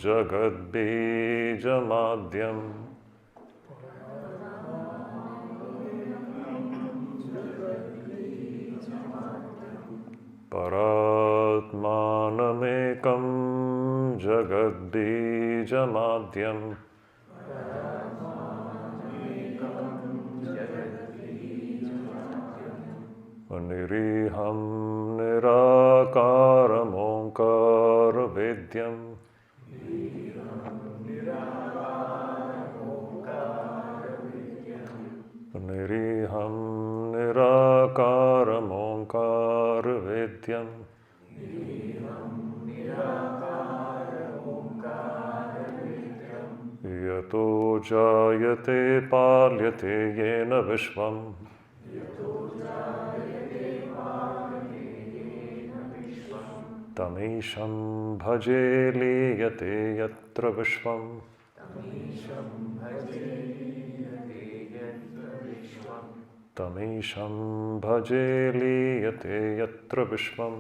jagadbijamadyam paratmanamekam jagadbijamadyam niriham nirakaram onkara vedyam niriham nirakaram onkara vedyam yato jayate palyate yena vishvam tamisham bhaje liyate yatra vishvam tamisham bhaje liyate yatra vishvam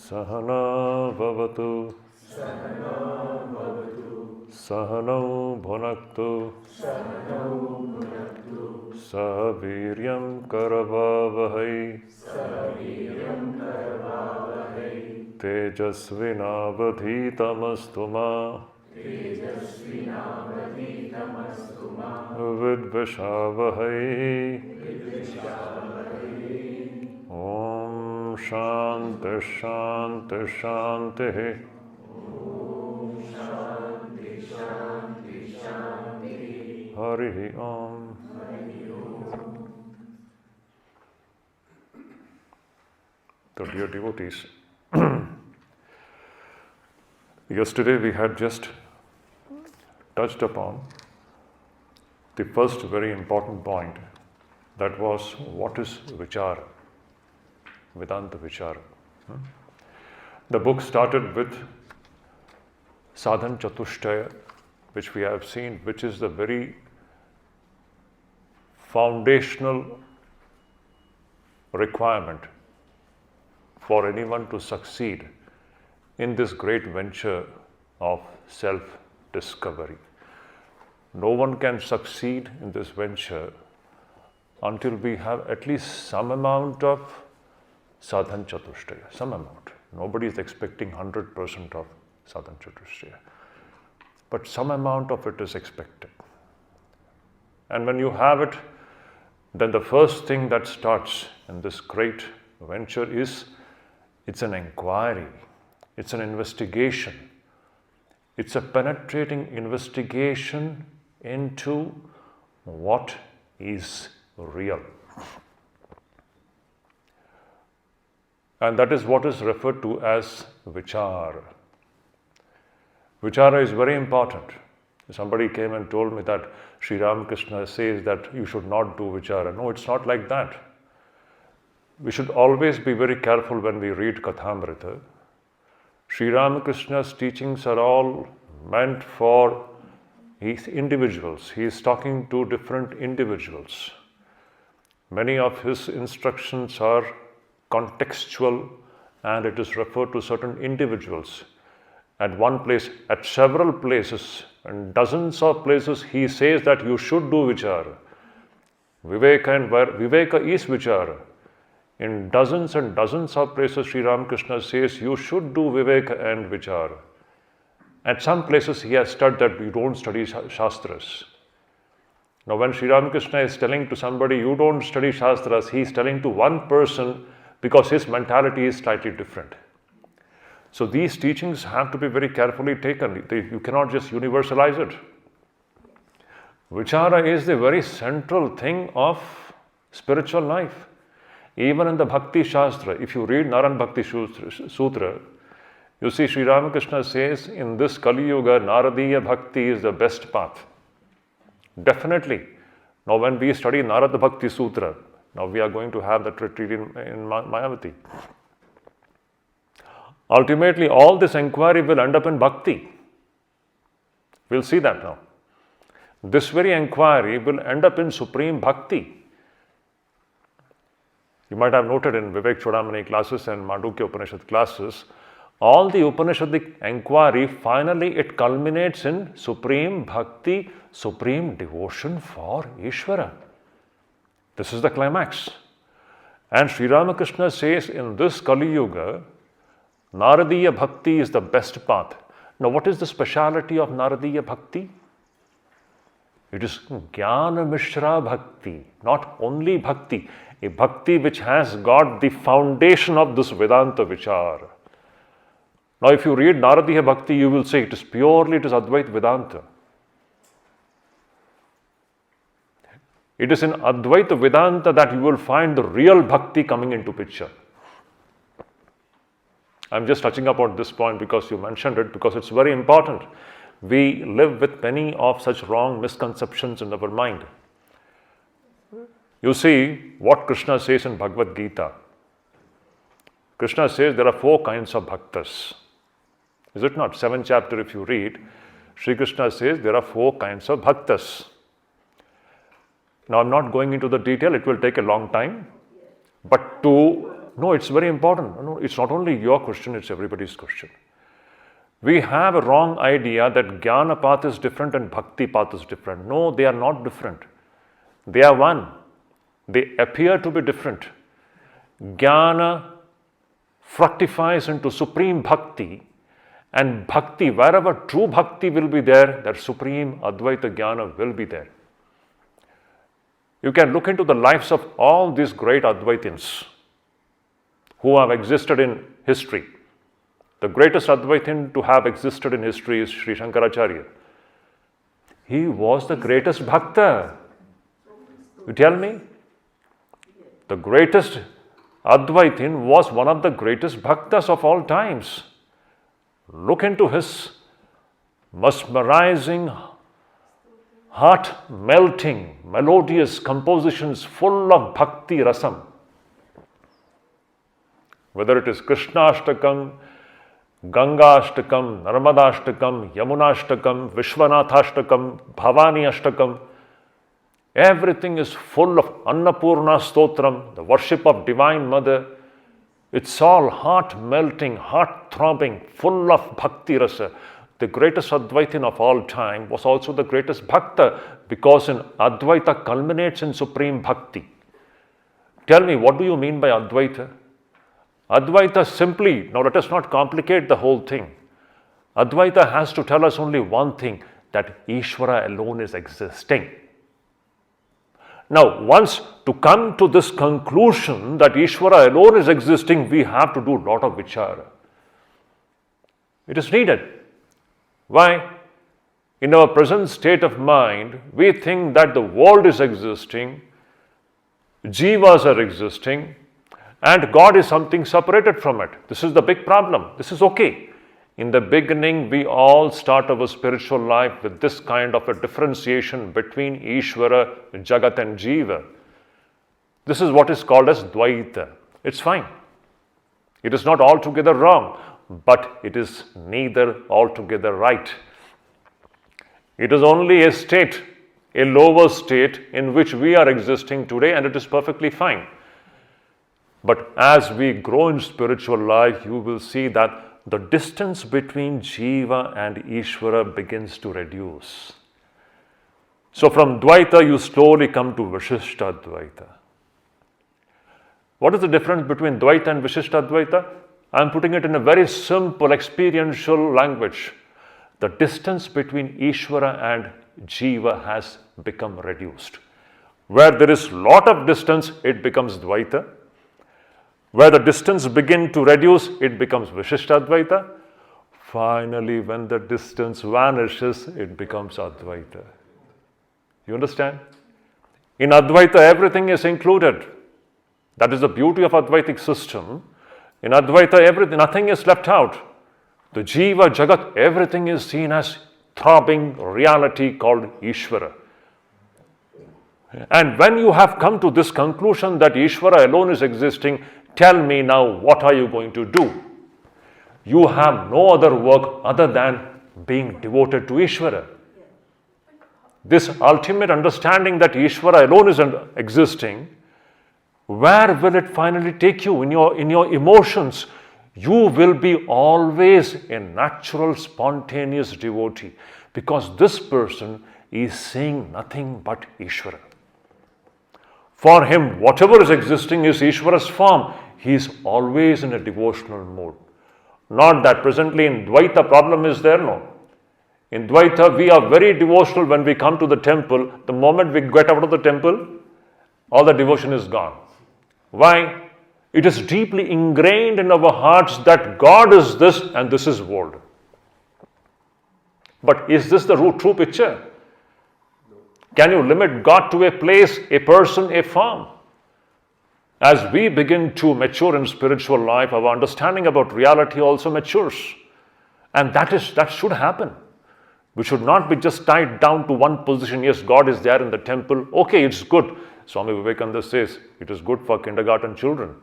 sahana bhavatu sahanau bhunaktu sahaviryam karavavahai tejasvinavadhitamastu ma vidvishavahai. Om Shanti Shanti Shanti. Hari Om. So dear devotees, yesterday we had just touched upon the first very important point, that was what is Vichara, Vedanta Vichara. The book started with Sadhan Chatushtaya, which we have seen, which is the very foundational requirement for anyone to succeed in this great venture of self-discovery. No one can succeed in this venture until we have at least some amount of Sadhan Chatushtaya, some amount. Nobody is expecting 100% of Sadhan Chatushtaya, but some amount of it is expected. And when you have it, then the first thing that starts in this great venture is, it's an inquiry, it's an investigation, it's a penetrating investigation into what is real. And that is what is referred to as Vichara. Vichara is very important. Somebody came and told me that Sri Ramakrishna says that you should not do Vichara. No, it's not like that. We should always be very careful when we read Kathamrita. Sri Ramakrishna's teachings are all meant for individuals. He is talking to different individuals. Many of his instructions are contextual, and it is referred to certain individuals. At one place, at several places, and dozens of places, he says that you should do Vichara. Viveka and Viveka is Vichara. In dozens and dozens of places, Sri Ramakrishna says you should do Viveka and Vichara. At some places, he has said that you don't study Shastras. Now, when Sri Ramakrishna is telling to somebody, you don't study Shastras, he is telling to one person because his mentality is slightly different. So these teachings have to be very carefully taken. You cannot just universalize it. Vichara is the very central thing of spiritual life. Even in the Bhakti Shastra, if you read Naran Bhakti Sutra, you see Sri Ramakrishna says in this Kali Yuga, Naradiya Bhakti is the best path. Definitely. Now when we study Narada Bhakti Sutra, now we are going to have that retreat in Mayavati. Ultimately, all this inquiry will end up in bhakti. We'll see that now. This very inquiry will end up in supreme bhakti. You might have noted in Vivek Chudamani classes and Mandukya Upanishad classes, all the Upanishadic enquiry, finally it culminates in supreme bhakti, supreme devotion for Ishvara. This is the climax. And Sri Ramakrishna says in this Kali Yuga, Naradiya Bhakti is the best path. Now, what is the speciality of Naradiya Bhakti? It is Jnana Mishra Bhakti, not only Bhakti, a Bhakti which has got the foundation of this Vedanta Vichar. Now, if you read Naradiya Bhakti, you will say it is Advaita Vedanta. It is in Advaita Vedanta that you will find the real Bhakti coming into picture. I'm just touching upon this point because you mentioned it, because it's very important. We live with many of such wrong misconceptions in our mind. You see what Krishna says in Bhagavad Gita. Krishna says there are 4 kinds of bhaktas. Is it not? 7th chapter if you read, Sri Krishna says there are 4 kinds of bhaktas. Now I'm not going into the detail, it will take a long time. But no, it's very important. No, it's not only your question, it's everybody's question. We have a wrong idea that Jnana path is different and Bhakti path is different. No, they are not different. They are one. They appear to be different. Jnana fructifies into supreme Bhakti, and Bhakti, wherever true Bhakti will be there, that supreme Advaita Jnana will be there. You can look into the lives of all these great Advaitins who have existed in history. The greatest Advaitin to have existed in history is Sri Shankaracharya. He was the greatest Bhakta. You tell me? The greatest Advaitin was one of the greatest Bhaktas of all times. Look into his mesmerizing, heart-melting, melodious compositions full of Bhakti Rasam. Whether it is Krishnashtakam, Gangashtakam, Narmadashtakam, Yamunashtakam, Vishwanathashtakam, Bhavani Ashtakam, everything is full of Annapurna Stotram, the worship of Divine Mother. It's all heart-melting, heart-throbbing, full of Bhakti Rasa. The greatest Advaitin of all time was also the greatest Bhakta, because in Advaita culminates in supreme Bhakti. Tell me, what do you mean by Advaita? Advaita simply, now let us not complicate the whole thing. Advaita has to tell us only one thing, that Ishvara alone is existing. Now, once to come to this conclusion that Ishvara alone is existing, we have to do a lot of vichara. It is needed. Why? In our present state of mind, we think that the world is existing, jivas are existing, and God is something separated from it. This is the big problem. This is okay. In the beginning, we all start our spiritual life with this kind of a differentiation between Ishvara, Jagat and Jiva. This is what is called as Dvaita. It's fine. It is not altogether wrong, but it is neither altogether right. It is only a state, a lower state in which we are existing today, and it is perfectly fine. But as we grow in spiritual life, you will see that the distance between Jiva and Ishvara begins to reduce. So from Dvaita, you slowly come to Vishishta Dvaita. What is the difference between Dvaita and Vishishta Dvaita? I am putting it in a very simple, experiential language. The distance between Ishvara and Jiva has become reduced. Where there is lot of distance, it becomes Dvaita. Where the distance begins to reduce, it becomes Vishishtadvaita. Finally, when the distance vanishes, it becomes Advaita. You understand? In Advaita, everything is included. That is the beauty of Advaitic system. In Advaita, nothing is left out. The Jiva, Jagat, everything is seen as throbbing reality called Ishvara. And when you have come to this conclusion that Ishvara alone is existing, tell me now, what are you going to do? You have no other work other than being devoted to Ishvara. This ultimate understanding that Ishvara alone is existing Where will it finally take you in your emotions? You will be always a natural, spontaneous devotee, because this person is seeing nothing but Ishvara. For him, whatever is existing is Ishvara's form. He is always in a devotional mood. Not that presently in Dvaita problem is there, no. In Dvaita, we are very devotional when we come to the temple. The moment we get out of the temple, all the devotion is gone. Why? It is deeply ingrained in our hearts that God is this and this is world. But is this the true picture? Can you limit God to a place, a person, a form? As we begin to mature in spiritual life, our understanding about reality also matures. And that should happen. We should not be just tied down to one position. Yes, God is there in the temple. Okay, it's good. Swami Vivekananda says, it is good for kindergarten children.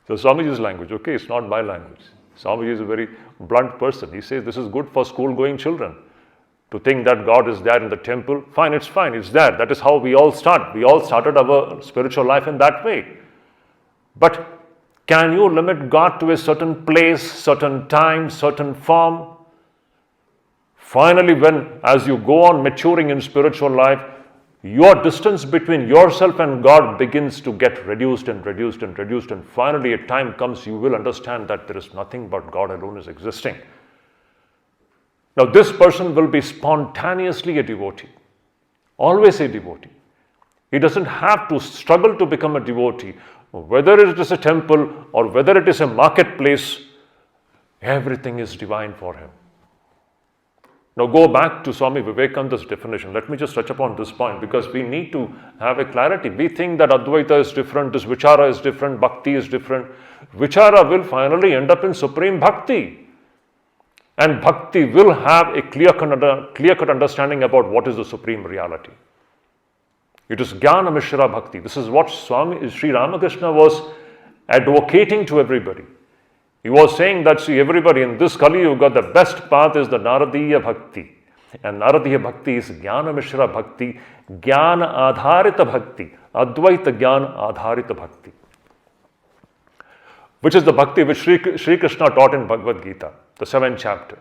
So Swamiji's language, okay, it's not my language. Swamiji is a very blunt person. He says this is good for school-going children. To think that God is there in the temple, fine, it's there. That is how we all start. We all started our spiritual life in that way. But can you limit God to a certain place, certain time, certain form? Finally, as you go on maturing in spiritual life, your distance between yourself and God begins to get reduced and reduced and reduced. And finally, a time comes, you will understand that there is nothing but God alone is existing. Now, this person will be spontaneously a devotee, always a devotee. He doesn't have to struggle to become a devotee. Whether it is a temple or whether it is a marketplace, everything is divine for him. Now, go back to Swami Vivekananda's definition. Let me just touch upon this point because we need to have a clarity. We think that Advaita is different, this Vichara is different, Bhakti is different. Vichara will finally end up in supreme Bhakti. And Bhakti will have a clear-cut understanding about what is the supreme reality. It is Jnana Mishra Bhakti. This is what Sri Ramakrishna was advocating to everybody. He was saying that, see, everybody in this Kali Yuga, the best path is the Naradiya Bhakti. And Naradiya Bhakti is Jnana Mishra Bhakti, Jnana Adharita Bhakti, Advaita Jnana Adharita Bhakti. Which is the Bhakti which Sri Krishna taught in Bhagavad Gita, the 7th chapter.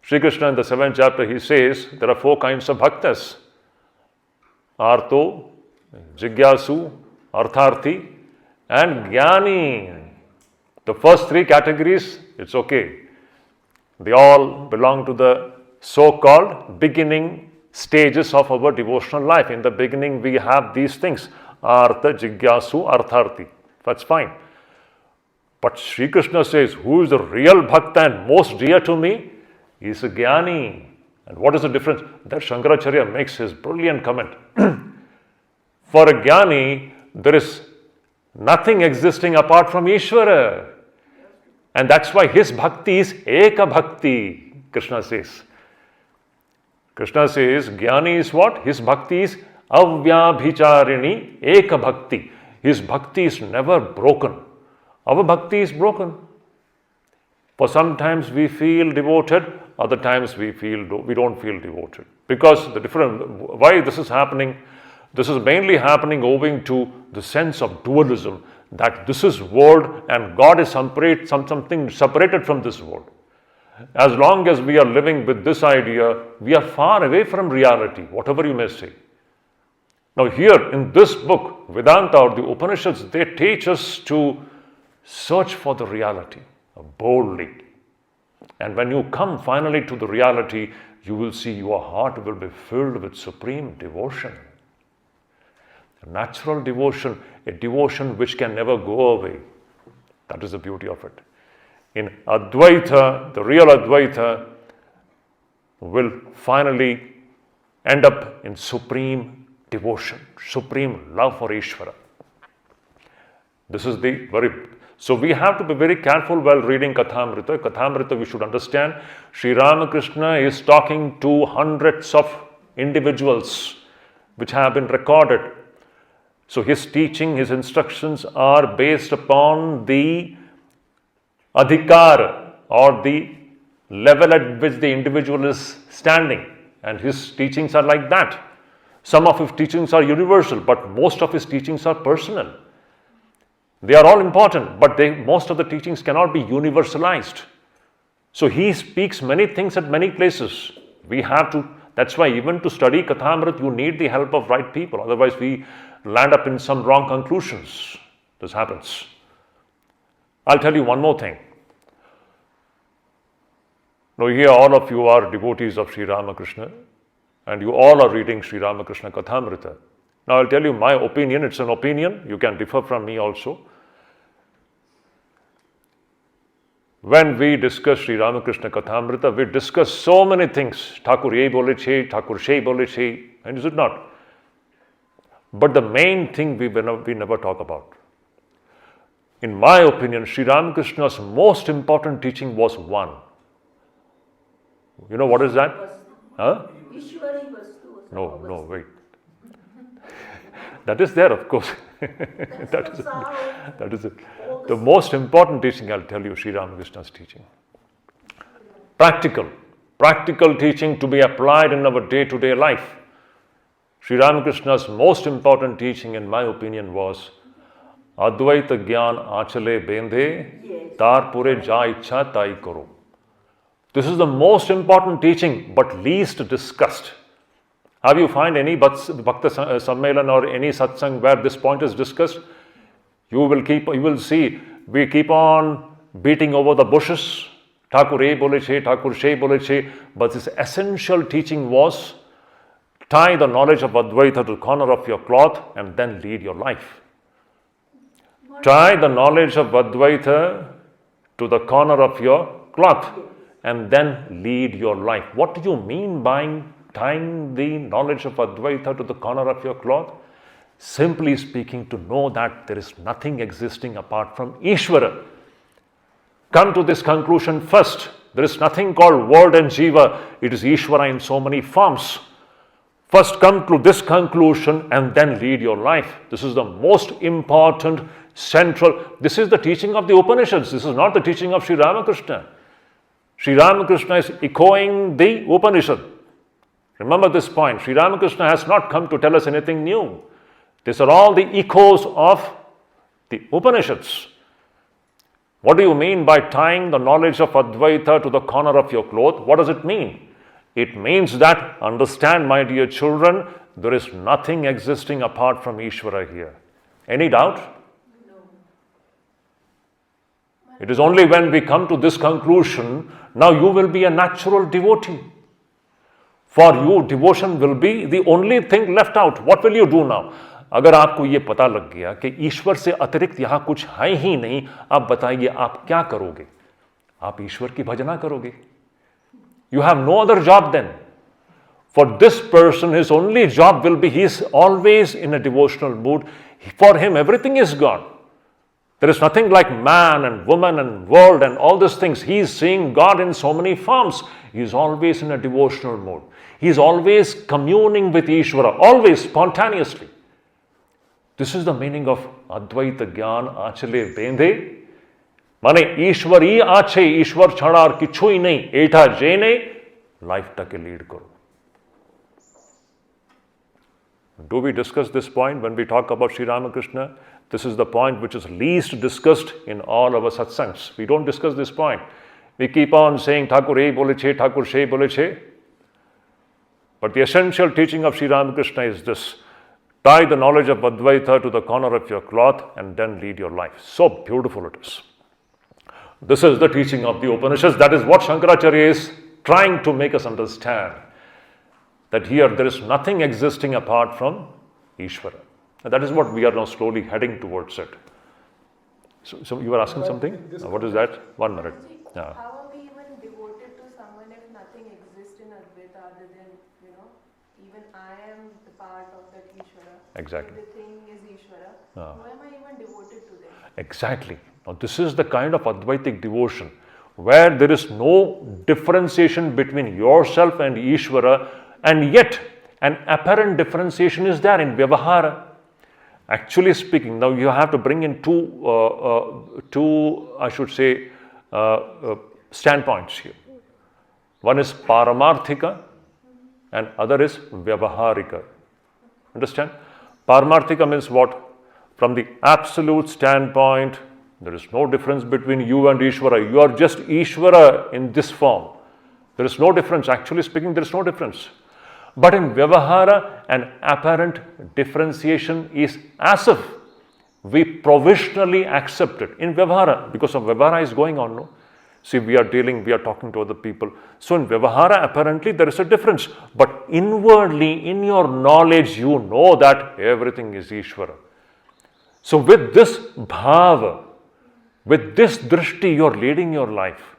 Sri Krishna in the 7th chapter, he says there are 4 kinds of bhaktas. Arto, Jigyasu, Artharthi, and Jnani. The first 3 categories, it's okay. They all belong to the so-called beginning stages of our devotional life. In the beginning, we have these things. Artha, Jigyasu, Artharthi. That's fine. But Sri Krishna says, who is the real bhakta and most dear to me? He is a Jnani. And what is the difference? That Shankaracharya makes his brilliant comment. For a Jnani, there is nothing existing apart from Ishvara. And that's why his bhakti is Eka Bhakti, Krishna says. Krishna says, Jnani is what? His bhakti is Avyabhicharini Eka Bhakti. His bhakti is never broken. Our bhakti is broken. For sometimes we feel devoted, other times we don't feel devoted. Because why this is happening? This is mainly happening owing to the sense of dualism, that this is world and God is something separated from this world. As long as we are living with this idea, we are far away from reality, whatever you may say. Now here in this book, Vedanta or the Upanishads, they teach us to search for the reality boldly. And when you come finally to the reality, you will see your heart will be filled with supreme devotion. A natural devotion, a devotion which can never go away. That is the beauty of it. In Advaita, the real Advaita will finally end up in supreme devotion, supreme love for Ishvara. This is so we have to be very careful while reading Kathamrita. Kathamrita, we should understand, Sri Ramakrishna is talking to hundreds of individuals which have been recorded. So his teaching, his instructions are based upon the adhikar or the level at which the individual is standing. And his teachings are like that. Some of his teachings are universal, but most of his teachings are personal. They are all important, but most of the teachings cannot be universalized. So he speaks many things at many places. We have to, that's why even to study Kathamrit, you need the help of right people. Otherwise, we land up in some wrong conclusions. This happens. I'll tell you one more thing. Now, here all of you are devotees of Sri Ramakrishna, and you all are reading Sri Ramakrishna Kathamrita. Now, I'll tell you my opinion. It's an opinion. You can differ from me also. When we discuss Sri Ramakrishna Kathamrita, we discuss so many things. Thakur ye bole che, Thakur she bole che, and is it not? But the main thing we never talk about. In my opinion, Sri Ramakrishna's most important teaching was one. You know what is that? Huh? No, wait. That is there, of course. that is it. The most important teaching, I'll tell you, Sri Ramakrishna's teaching. Practical teaching to be applied in our day-to-day life. Sri Ramakrishna's most important teaching, in my opinion, was Advaita Gyan Achale Bendhe, Tar Pure Ja Ichha Tai Karo. This is the most important teaching, but least discussed. Have you find any Bhakta Sammelan or any satsang where this point is discussed? You will see, we keep on beating over the bushes. Thakur e bole che, Thakur she bole che. But this essential teaching was, tie the knowledge of Advaita to the corner of your cloth and then lead your life. Tie the knowledge of Advaita to the corner of your cloth and then lead your life. What do you mean by tying the knowledge of Advaita to the corner of your cloth? Simply speaking, to know that there is nothing existing apart from Ishvara. Come to this conclusion first. There is nothing called world and Jiva. It is Ishvara in so many forms. First come to this conclusion and then lead your life. This is the most important, central. This is the teaching of the Upanishads. This is not the teaching of Sri Ramakrishna. Sri Ramakrishna is echoing the Upanishad. Remember this point. Sri Ramakrishna has not come to tell us anything new. These are all the echoes of the Upanishads. What do you mean by tying the knowledge of Advaita to the corner of your cloth? What does it mean? It means that, understand, my dear children, there is nothing existing apart from Ishvara here. Any doubt? No. It is only when we come to this conclusion, now you will be a natural devotee. For you, devotion will be the only thing left out. What will you do now? अगर आपको ये पता लग गया कि ईश्वर से अतिरिक्त यहाँ कुछ है ही नहीं, आप बताइए आप क्या करोगे? आप ईश्वर की भजना करोगे? You have no other job then. For this person, his only job will be, he is always in a devotional mood. For him, everything is God. There is nothing like man and woman and world and all these things. He is seeing God in so many forms. He is always in a devotional mode. He is always communing with Ishvara, always spontaneously. This is the meaning of Advaita Gyan Achale Bendhe. माने ईश्वर ही आछे, ईश्वर छड़ा और किछु ही नहीं, एठा जेने life टके lead करो. Do we discuss this point when we talk about Sri Ramakrishna? This is the point which is least discussed in all our satsangs. We don't discuss this point. We keep on saying Thakur e bole che, Thakur she bole che. But the essential teaching of Sri Ramakrishna is this: tie the knowledge of Advaita to the corner of your cloth and then lead your life. So beautiful it is. This is the teaching of the Upanishads. That is what Shankaracharya is trying to make us understand. That here there is nothing existing apart from Ishvara. And that is what we are now slowly heading towards it. So you were asking something? What is that? 1 minute. Yeah. How are we even devoted to someone if nothing exists in Advaita other than, even I am the part of that Ishvara. Exactly. Everything is Ishvara. Who am I even devoted to them? Exactly. Now this is the kind of Advaitic devotion where there is no differentiation between yourself and Ishvara, and yet an apparent differentiation is there in Vyavahara. Actually speaking, now you have to bring in two I should say, standpoints here. One is Paramarthika and other is Vyavaharika. Understand? Paramarthika means what? From the absolute standpoint, there is no difference between you and Ishvara. You are just Ishvara in this form. There is no difference. Actually speaking, there is no difference. But in Vyavahara, an apparent differentiation is as if we provisionally accept it. In Vyavahara, because of Vyavahara is going on, no? See, we are talking to other people. So in Vyavahara, apparently there is a difference. But inwardly, in your knowledge, you know that everything is Ishvara. So with this bhava, with this drishti, you are leading your life.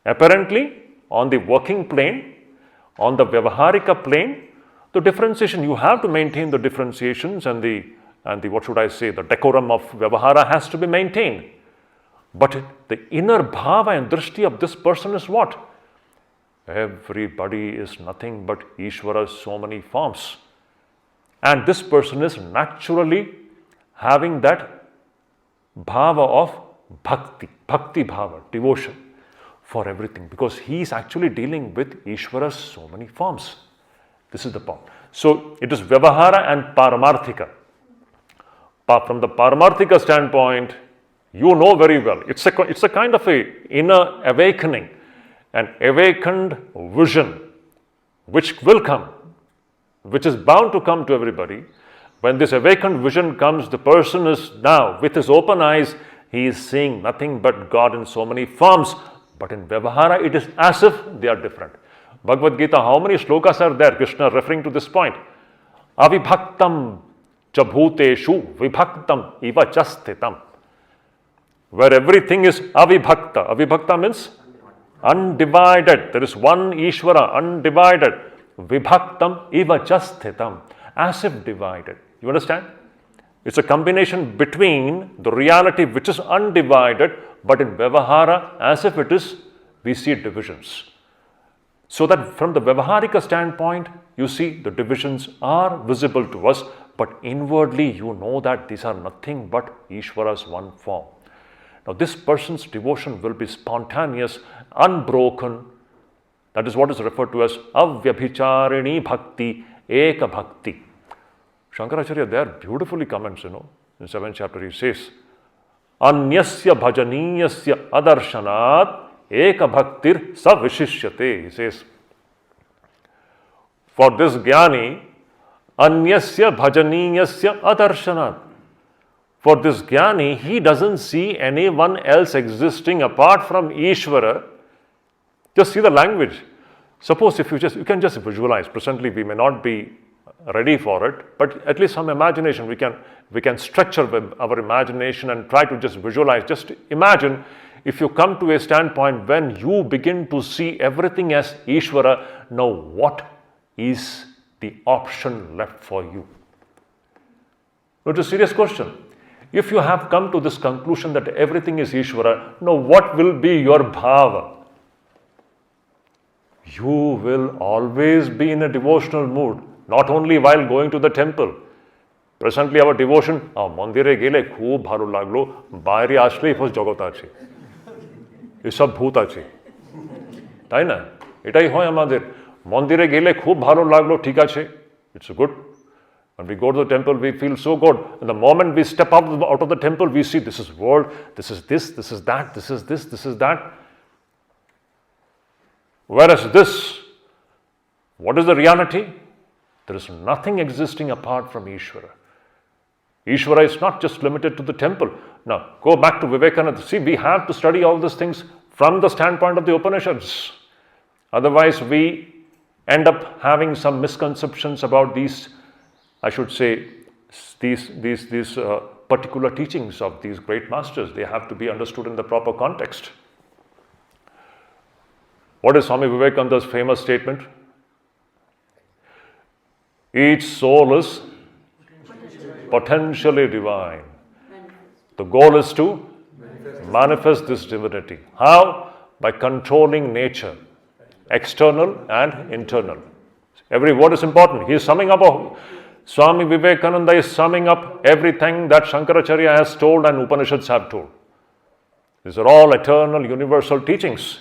Apparently, on the working plane, on the Vyavaharika plane, the differentiation, you have to maintain the differentiations and the what should I say, the decorum of Vyavahara has to be maintained. But the inner bhava and drishti of this person is what? Everybody is nothing but Ishvara's so many forms. And this person is naturally having that bhava of bhakti bhava, devotion for everything, because he is actually dealing with Ishvara's so many forms. This is the point. So it is Vyavahara and Paramarthika. From the Paramarthika standpoint, you know very well, it's a kind of a inner awakening, an awakened vision which will come, which is bound to come to everybody. When this awakened vision comes, the person is now, with his open eyes, he is seeing nothing but God in so many forms. But in Vyavahara, it is as if they are different. Bhagavad Gita, how many shlokas are there? Krishna referring to this point. Avibhaktam cha bhuteshu vibhaktam iva chastitam. Where everything is avibhakta. Avibhakta means undivided. There is one Ishvara, undivided. Vibhaktam iva chastitam. As if divided. You understand? It's a combination between the reality which is undivided, but in Vyavahara, as if it is, we see divisions. So that from the Vyavaharika standpoint, you see the divisions are visible to us, but inwardly you know that these are nothing but Ishvara's one form. Now this person's devotion will be spontaneous, unbroken. That is what is referred to as avyabhicharini bhakti, eka bhakti. Shankaracharya there beautifully comments, in 7th chapter he says, Anyasya bhajaniyasya adarshanat eka bhaktir savishishyate. He says, for this jnani, anyasya bhajaniyasya adarshanat. For this jnani, he doesn't see anyone else existing apart from Ishvara. Just see the language. Suppose if you can just visualize, presently we may not be ready for it, but at least some imagination, we can stretch our imagination and try to just visualize. Just imagine if you come to a standpoint when you begin to see everything as Ishvara, now what is the option left for you? It's a serious question. If you have come to this conclusion that everything is Ishvara, now what will be your bhava? You will always be in a devotional mood. Not only while going to the temple. Presently our devotion, mandire gele khub bhalo laglo, bayre ashlei phos jagat ache. Ei sob bhut ache. Tai na? Etai hoy amader. Mandire gele khub bhalo laglo, thik ache. It's good. When we go to the temple, we feel so good. And the moment we step out of the temple, we see this is world, this is this is that, this is this is that. Whereas this, what is the reality? There is nothing existing apart from Ishvara. Ishvara is not just limited to the temple. Now, go back to Vivekananda. See, we have to study all these things from the standpoint of the Upanishads. Otherwise, we end up having some misconceptions about these, I should say, these particular teachings of these great masters. They have to be understood in the proper context. What is Swami Vivekananda's famous statement? Each soul is potentially divine. The goal is to manifest this divinity. How? By controlling nature, external and internal. Every word is important. He is summing up, Swami Vivekananda is summing up everything that Shankaracharya has told and Upanishads have told. These are all eternal, universal teachings.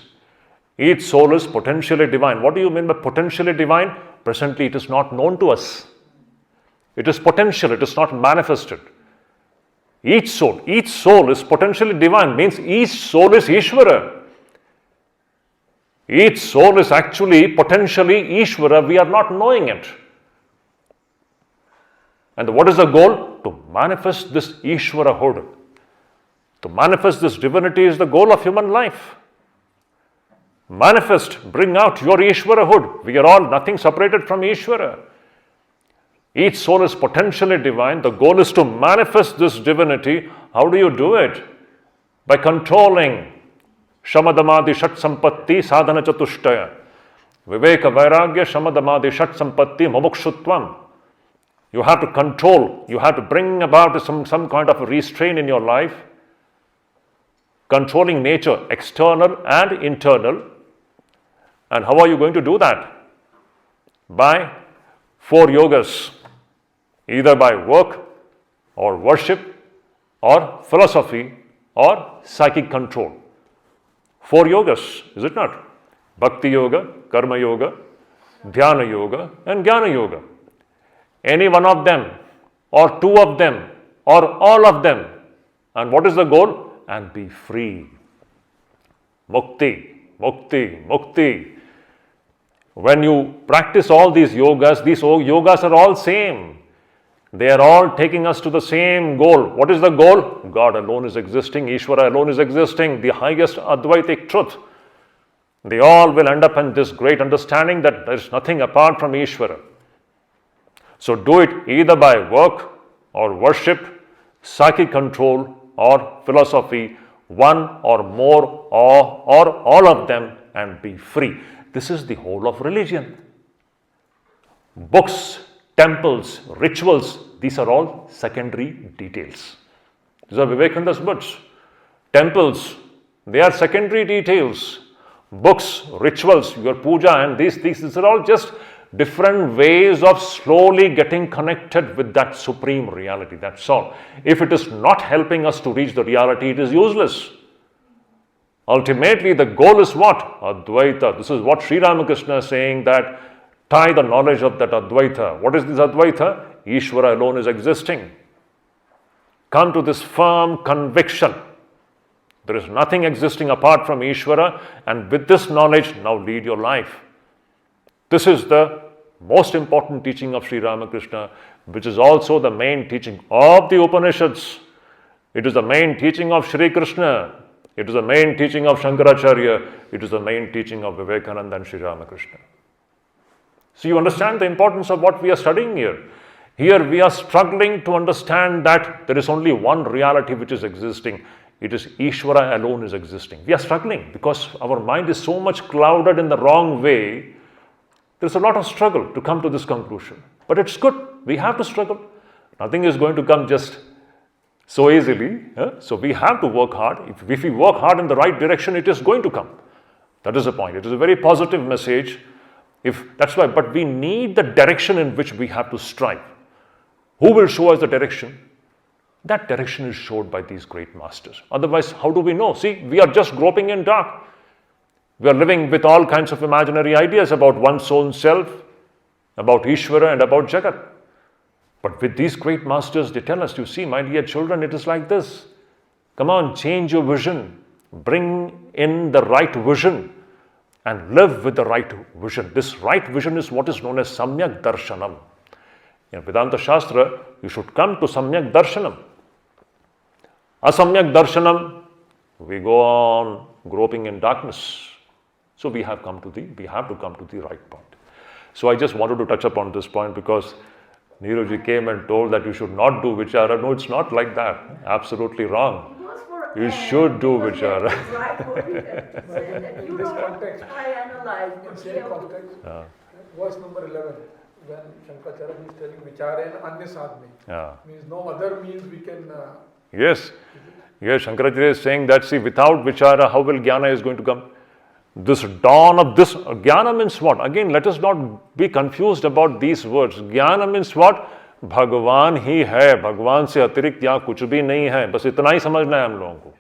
Each soul is potentially divine. What do you mean by potentially divine? Presently, it is not known to us. It is potential, it is not manifested. Each soul is potentially divine, means each soul is Ishvara. Each soul is actually potentially Ishvara, we are not knowing it. And what is the goal? To manifest this Ishvarahood. To manifest this divinity is the goal of human life. Manifest, bring out your Ishvarahood. We are all nothing separated from Ishvara. Each soul is potentially divine. The goal is to manifest this divinity. How do you do it? By controlling Shamadamadi Shat Sampatti Sadhana Chatushtaya. Viveka Vairagya Shamadamadi Shat Sampatti Mumukshutvam. You have to control, you have to bring about some kind of a restraint in your life, controlling nature, external and internal. And how are you going to do that? By 4 yogas, either by work or worship or philosophy or psychic control. 4 yogas, is it not? Bhakti Yoga, Karma Yoga, Dhyana Yoga and Jnana Yoga. Any one of them or 2 of them or all of them. And what is the goal? And be free. Mukti, mukti, mukti. When you practice all these yogas are all same. They are all taking us to the same goal. What is the goal? God alone is existing, Ishvara alone is existing, the highest Advaitic truth. They all will end up in this great understanding that there is nothing apart from Ishvara. So do it either by work or worship, psychic control or philosophy, one or more or all of them, and be free. This is the whole of religion. Books, temples, rituals, these are all secondary details. These are Vivekananda's words. Temples, they are secondary details. Books, rituals, your puja and these are all just different ways of slowly getting connected with that supreme reality. That's all. If it is not helping us to reach the reality, it is useless. Ultimately, the goal is what? Advaita. This is what Sri Ramakrishna is saying, that tie the knowledge of that Advaita. What is this Advaita? Ishvara alone is existing. Come to this firm conviction. There is nothing existing apart from Ishvara, and with this knowledge, now lead your life. This is the most important teaching of Sri Ramakrishna, which is also the main teaching of the Upanishads. It is the main teaching of Sri Krishna. It is the main teaching of Shankaracharya. It is the main teaching of Vivekananda and Sri Ramakrishna. So you understand the importance of what we are studying here. Here we are struggling to understand that there is only one reality which is existing. It is Ishvara alone is existing. We are struggling because our mind is so much clouded in the wrong way. There's a lot of struggle to come to this conclusion. But it's good. We have to struggle. Nothing is going to come just so easily. So we have to work hard. If we work hard in the right direction, it is going to come. That is the point. It is a very positive message. That's why, but we need the direction in which we have to strive. Who will show us the direction? That direction is showed by these great masters. Otherwise, how do we know? See, we are just groping in dark. We are living with all kinds of imaginary ideas about one's own self, about Ishvara and about Jagat. But with these great masters, they tell us, you see, my dear children, it is like this. Come on, change your vision. Bring in the right vision and live with the right vision. This right vision is what is known as Samyak Darshanam. In Vedanta Shastra, you should come to Samyak Darshanam. Asamyak Darshanam, we go on groping in darkness. So we have to come to the right point. So I just wanted to touch upon this point because Neeruji came and told that you should not do vichara. No, it's not like that. Absolutely wrong. You should do vichara. In this context, in same context, verse number 11, when Shankaracharya is telling vichara and anya sadhme, means no other means we can... Yes, Shankaracharya is saying that, see, without vichara, how will jnana is going to come? This dawn of this, jnana means what? Again, let us not be confused about these words. Jnana means what? भगवान ही है, भगवान से अतिरिक्त यहाँ कुछ भी नहीं है, बस इतना ही समझना है हम लोगों को.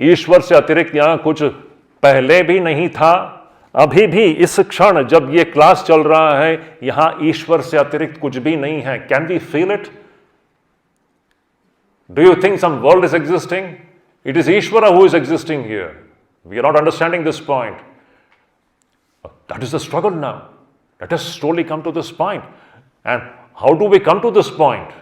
ईश्वर से अतिरिक्त यहाँ कुछ पहले भी नहीं था, अभी भी इस क्षण जब ये क्लास चल रहा है, यहां ईश्वर से अतिरिक्त कुछ भी नहीं है. Can we feel it? Do you think some world is existing? It is Ishvara who is existing here. We are not understanding this point. That is the struggle now. Let us slowly come to this point. And how do we come to this point?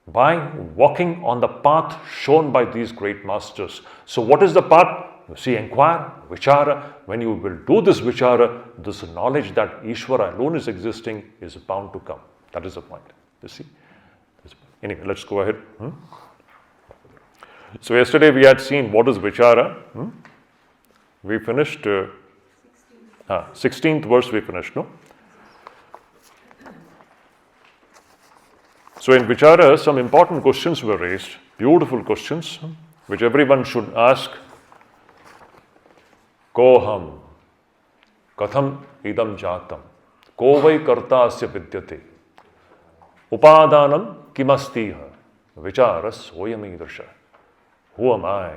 By walking on the path shown by these great masters. So what is the path? You see, inquire, vichara. When you will do this vichara, this knowledge that Ishvara alone is existing is bound to come. That is the point. You see? Anyway, let's go ahead. So yesterday we had seen what is vichara. We finished 16th verse we finished, no? So in vichara, some important questions were raised, beautiful questions, which everyone should ask. Koham, katham idam jatam, ko vai karta asya vidyate, upadanam kimastiha, vicharas soyamidrasha. Who am I?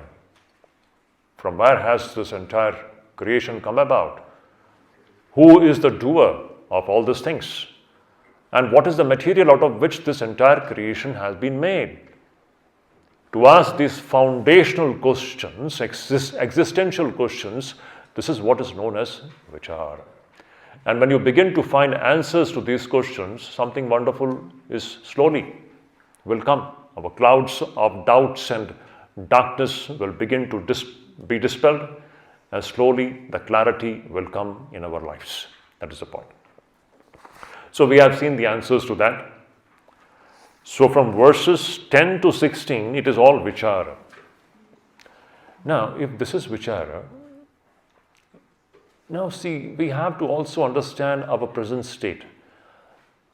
From where has this entire creation come about? Who is the doer of all these things? And what is the material out of which this entire creation has been made? To ask these foundational questions, existential questions, this is what is known as vichara. And when you begin to find answers to these questions, something wonderful is slowly will come. Our clouds of doubts and darkness will begin to be dispelled, and slowly the clarity will come in our lives. That is the point. So we have seen the answers to that. So from verses 10 to 16, it is all vichara. Now, if this is vichara, now see, we have to also understand our present state.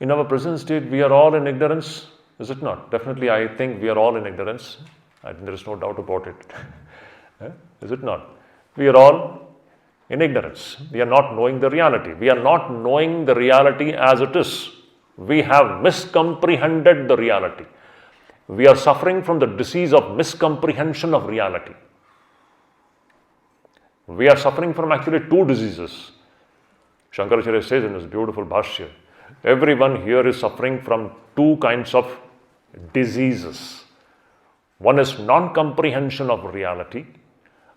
In our present state, we are all in ignorance, is it not? Definitely, I think we are all in ignorance. I think there is no doubt about it. Is it not? We are all in ignorance. We are not knowing the reality. We are not knowing the reality as it is. We have miscomprehended the reality. We are suffering from the disease of miscomprehension of reality. We are suffering from actually two diseases. Shankaracharya says in his beautiful Bhashya, everyone here is suffering from two kinds of diseases. One is non-comprehension of reality,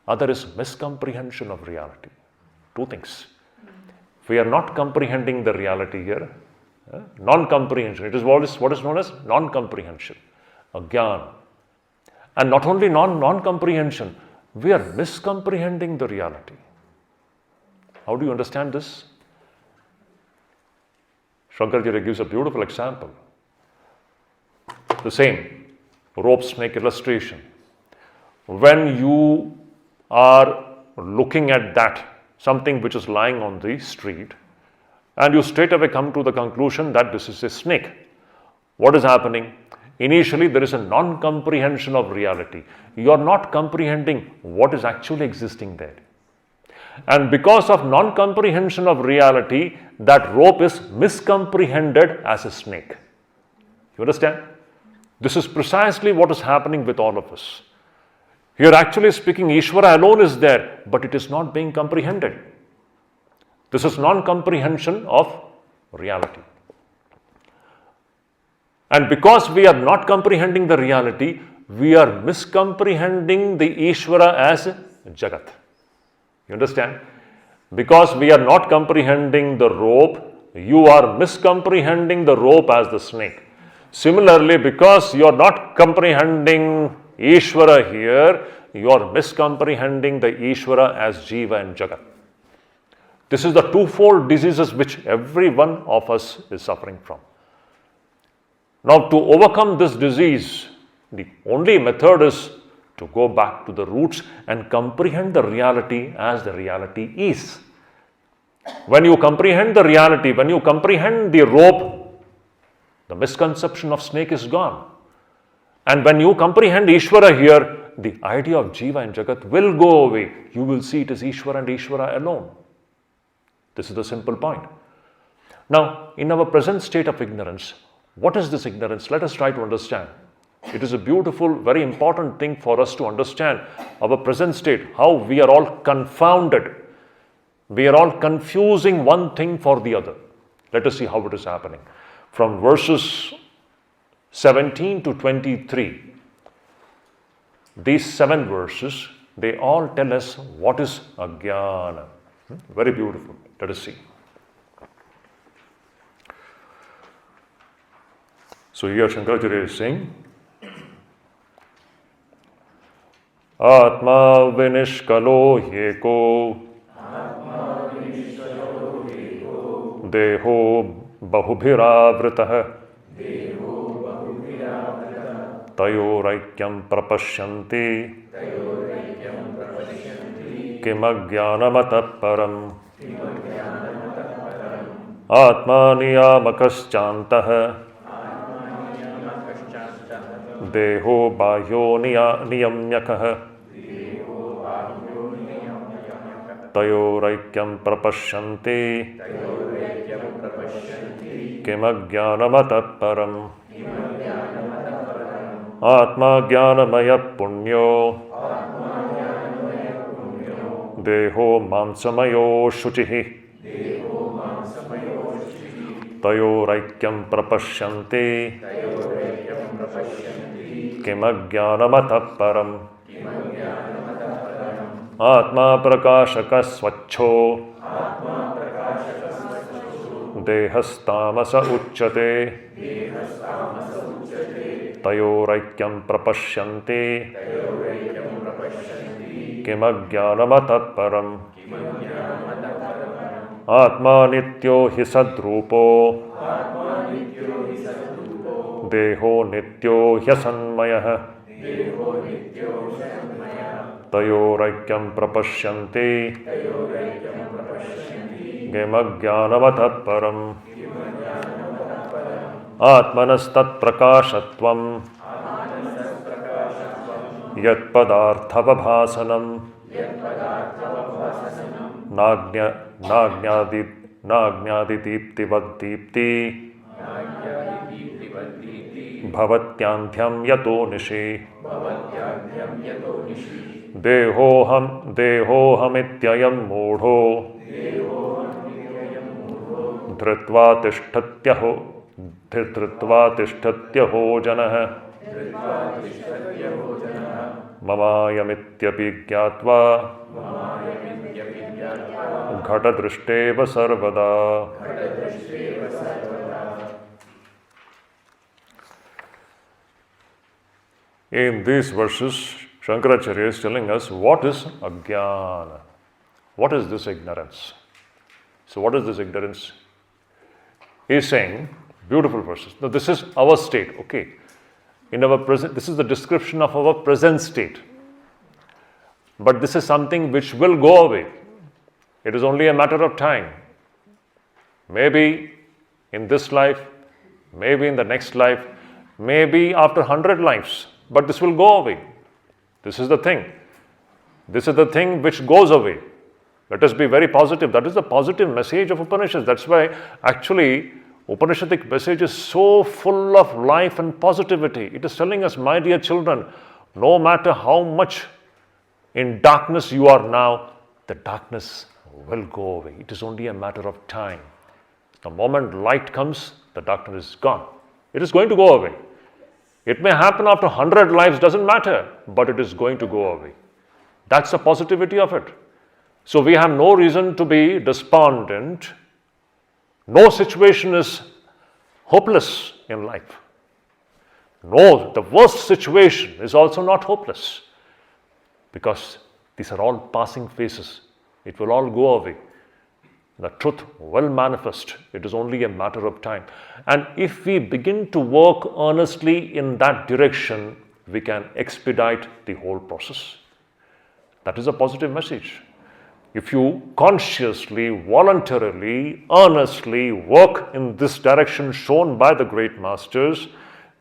other is miscomprehension of reality. Two things. We are not comprehending the reality here. Non-comprehension. It is what is known as non-comprehension, agyan. And not only non-comprehension, we are miscomprehending the reality. How do you understand this? Shankaracharya gives a beautiful example. The same rope snake illustration. When you are looking at that, something which is lying on the street, and you straight away come to the conclusion that this is a snake. What is happening? Initially, there is a non-comprehension of reality. You are not comprehending what is actually existing there. And because of non-comprehension of reality, that rope is miscomprehended as a snake. You understand? This is precisely what is happening with all of us. Here, actually speaking, Ishvara alone is there, but it is not being comprehended. This is non-comprehension of reality. And because we are not comprehending the reality, we are miscomprehending the Ishvara as Jagat. You understand? Because we are not comprehending the rope, you are miscomprehending the rope as the snake. Similarly, because you are not comprehending Ishvara here, you are miscomprehending the Ishvara as Jiva and Jagat. This is the twofold diseases which every one of us is suffering from. Now, to overcome this disease, the only method is to go back to the roots and comprehend the reality as the reality is. When you comprehend the reality, when you comprehend the rope, the misconception of snake is gone. And when you comprehend Ishvara here, the idea of Jiva and Jagat will go away. You will see it is Ishvara and Ishvara alone. This is the simple point. Now, in our present state of ignorance, what is this ignorance? Let us try to understand. It is a beautiful, very important thing for us to understand our present state, how we are all confounded. We are all confusing one thing for the other. Let us see how it is happening. From verses 17 to 23, these 7 verses, they all tell us what is ajnana. Very beautiful. Let us see. So here Shankaracharya is saying, Atma vinishkalo yeko deho bahubhiravritah tayoraikyam prapashyanti kimajnanamatah param atma niyamakaschantah deho bahyo niyamyakah tayoraikyam prapashyanti kimajnanamatah param atma jnanamaya punyo deho mamsamayo shuchihi tayoraikyam prapashyanti kimajnanamatah param atma prakashaka swachho dehastamasa uchyate tayoraikyam prapashyanti kimajnanamatah param atma nityo hi sadrupo deho nityo hyasanmayah tayoraikyam prapashyanti kimajnanamatah param atmanastat prakashatvam yat padarthavabhasanam nagyadiptivadipti bhavatyantyam yato nishi dehohamityayam modho dhritva tishthatyaho janah mamayamityaphi gyatva ghatadrishteva sarvada. In these verses, Shankaracharya is telling us what is ajnana. What is this ignorance? So what is this ignorance? He is saying, beautiful verses. Now this is our state, okay. In our present, this is the description of our present state. But this is something which will go away. It is only a matter of time. Maybe in this life, maybe in the next life, maybe after 100 lives. But this will go away. This is the thing. This is the thing which goes away. Let us be very positive. That is the positive message of Upanishads. That's why actually Upanishadic message is so full of life and positivity. It is telling us, my dear children, no matter how much in darkness you are now, the darkness will go away. It is only a matter of time. The moment light comes, the darkness is gone. It is going to go away. It may happen after 100 lives, doesn't matter, but it is going to go away. That's the positivity of it. So we have no reason to be despondent. No situation is hopeless in life. No, the worst situation is also not hopeless, because these are all passing phases. It will all go away. The truth will manifest. It is only a matter of time. And if we begin to work earnestly in that direction, we can expedite the whole process. That is a positive message. If you consciously, voluntarily, earnestly work in this direction shown by the great masters,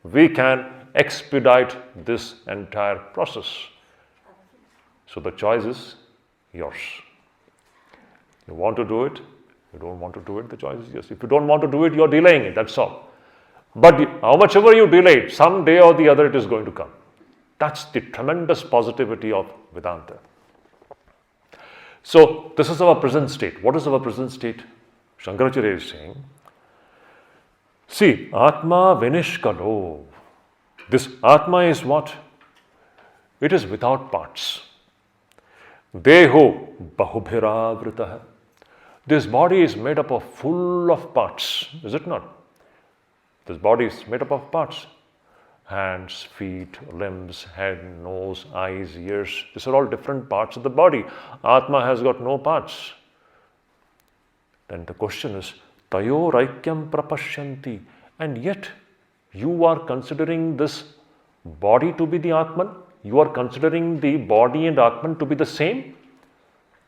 we can expedite this entire process. So the choice is yours. You want to do it, you don't want to do it, the choice is yours. If you don't want to do it, you're delaying it, that's all. But how much ever you delay it, someday or the other it is going to come. That's the tremendous positivity of Vedanta. So, this is our present state. What is our present state? Shankaracharya is saying, see, Atma Vinishkalo. This Atma is what? It is without parts. Deho bahubhiravritaha. This body is made up of full of parts, is it not? This body is made up of parts. Hands, feet, limbs, head, nose, eyes, ears. These are all different parts of the body. Atma has got no parts. Then the question is, Tayo Raikyam Prapashyanti. And yet, you are considering this body to be the Atman? You are considering the body and Atman to be the same?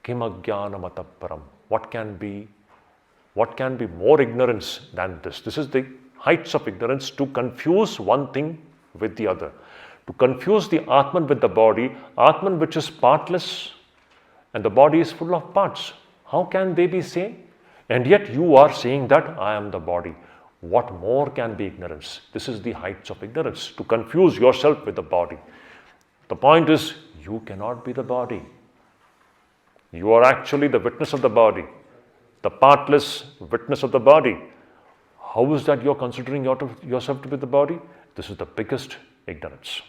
Kim ajnanam ataparam. What can be more ignorance than this? This is the heights of ignorance, to confuse one thing with the other. To confuse the Atman with the body, Atman which is partless and the body is full of parts. How can they be same? And yet you are saying that I am the body. What more can be ignorance? This is the heights of ignorance, to confuse yourself with the body. The point is, you cannot be the body. You are actually the witness of the body, the partless witness of the body. How is that you are considering yourself to be the body? This is the biggest ignorance.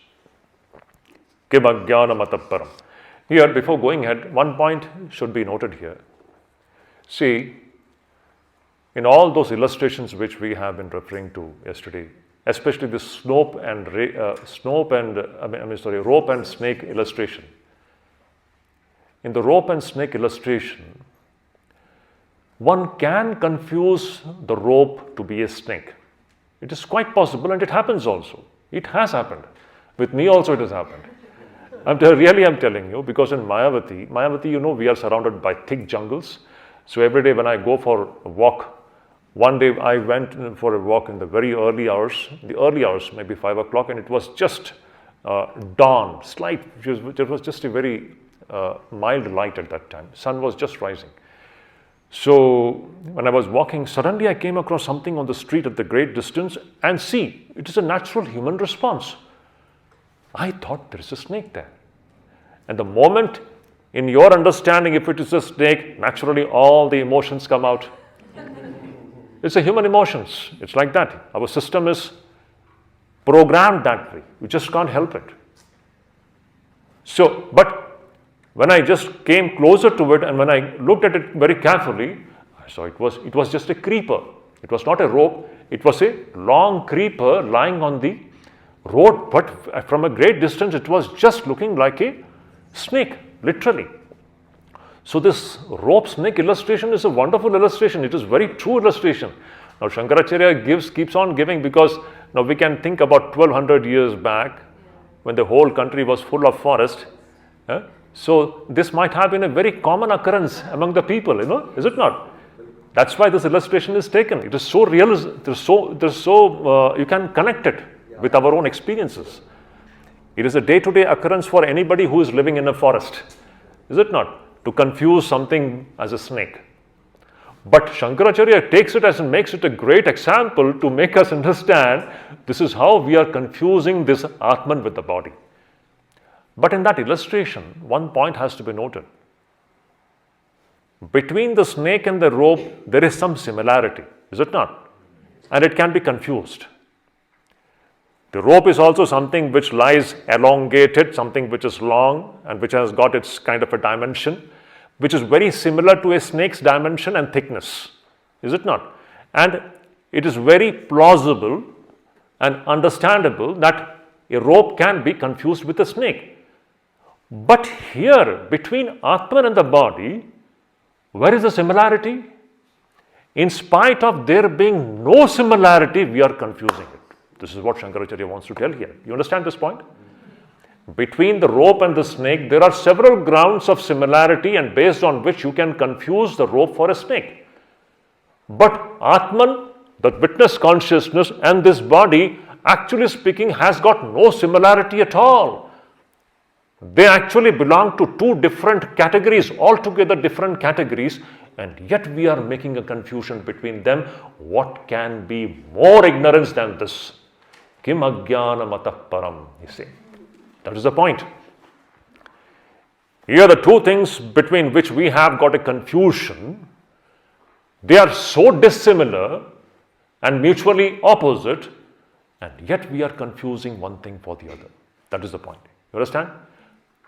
Kim ajnanam ataparam. Here, before going ahead, one point should be noted here. See, in all those illustrations which we have been referring to yesterday, especially the rope and snake illustration. In the rope and snake illustration, one can confuse the rope to be a snake. It is quite possible, and it happens also. It has happened. With me also it has happened. I'm telling you, because in Mayavati, we are surrounded by thick jungles. So every day when I go for a walk, one day I went for a walk in the very early hours, maybe 5 o'clock, and it was just dawn, it was just a very mild light at that time. Sun was just rising. So when I was walking, suddenly I came across something on the street at the great distance, and see, it is a natural human response. I thought there is a snake there. And the moment, in your understanding, if it is a snake, naturally all the emotions come out. It's a human emotions. It's like that. Our system is programmed that way. We just can't help it. So, but when I just came closer to it and when I looked at it very carefully, I saw it was just a creeper. It was not a rope. It was a long creeper lying on the road, but from a great distance it was just looking like a snake, literally. So this rope snake illustration is a wonderful illustration. It is very true illustration. Now Shankaracharya keeps on giving, because now we can think about 1200 years back when the whole country was full of forest. So this might have been a very common occurrence among the people, is it not? That's why this illustration is taken. It is so real, you can connect it with our own experiences. It is a day-to-day occurrence for anybody who is living in a forest, is it not? To confuse something as a snake. But Shankaracharya takes it as and makes it a great example to make us understand this is how we are confusing this Atman with the body. But in that illustration, one point has to be noted. Between the snake and the rope, there is some similarity, is it not? And it can be confused. The rope is also something which lies elongated, something which is long and which has got its kind of a dimension, which is very similar to a snake's dimension and thickness, is it not? And it is very plausible and understandable that a rope can be confused with a snake. But here, between Atman and the body, where is the similarity? In spite of there being no similarity, we are confusing it. This is what Shankaracharya wants to tell here. You understand this point? Between the rope and the snake, there are several grounds of similarity, and based on which you can confuse the rope for a snake. But Atman, the witness consciousness, and this body, actually speaking, has got no similarity at all. They actually belong to two different categories, altogether different categories, and yet we are making a confusion between them. What can be more ignorance than this? Kim ajnanam atah param, you see. That is the point. Here the two things between which we have got a confusion, they are so dissimilar and mutually opposite, and yet we are confusing one thing for the other. That is the point. You understand?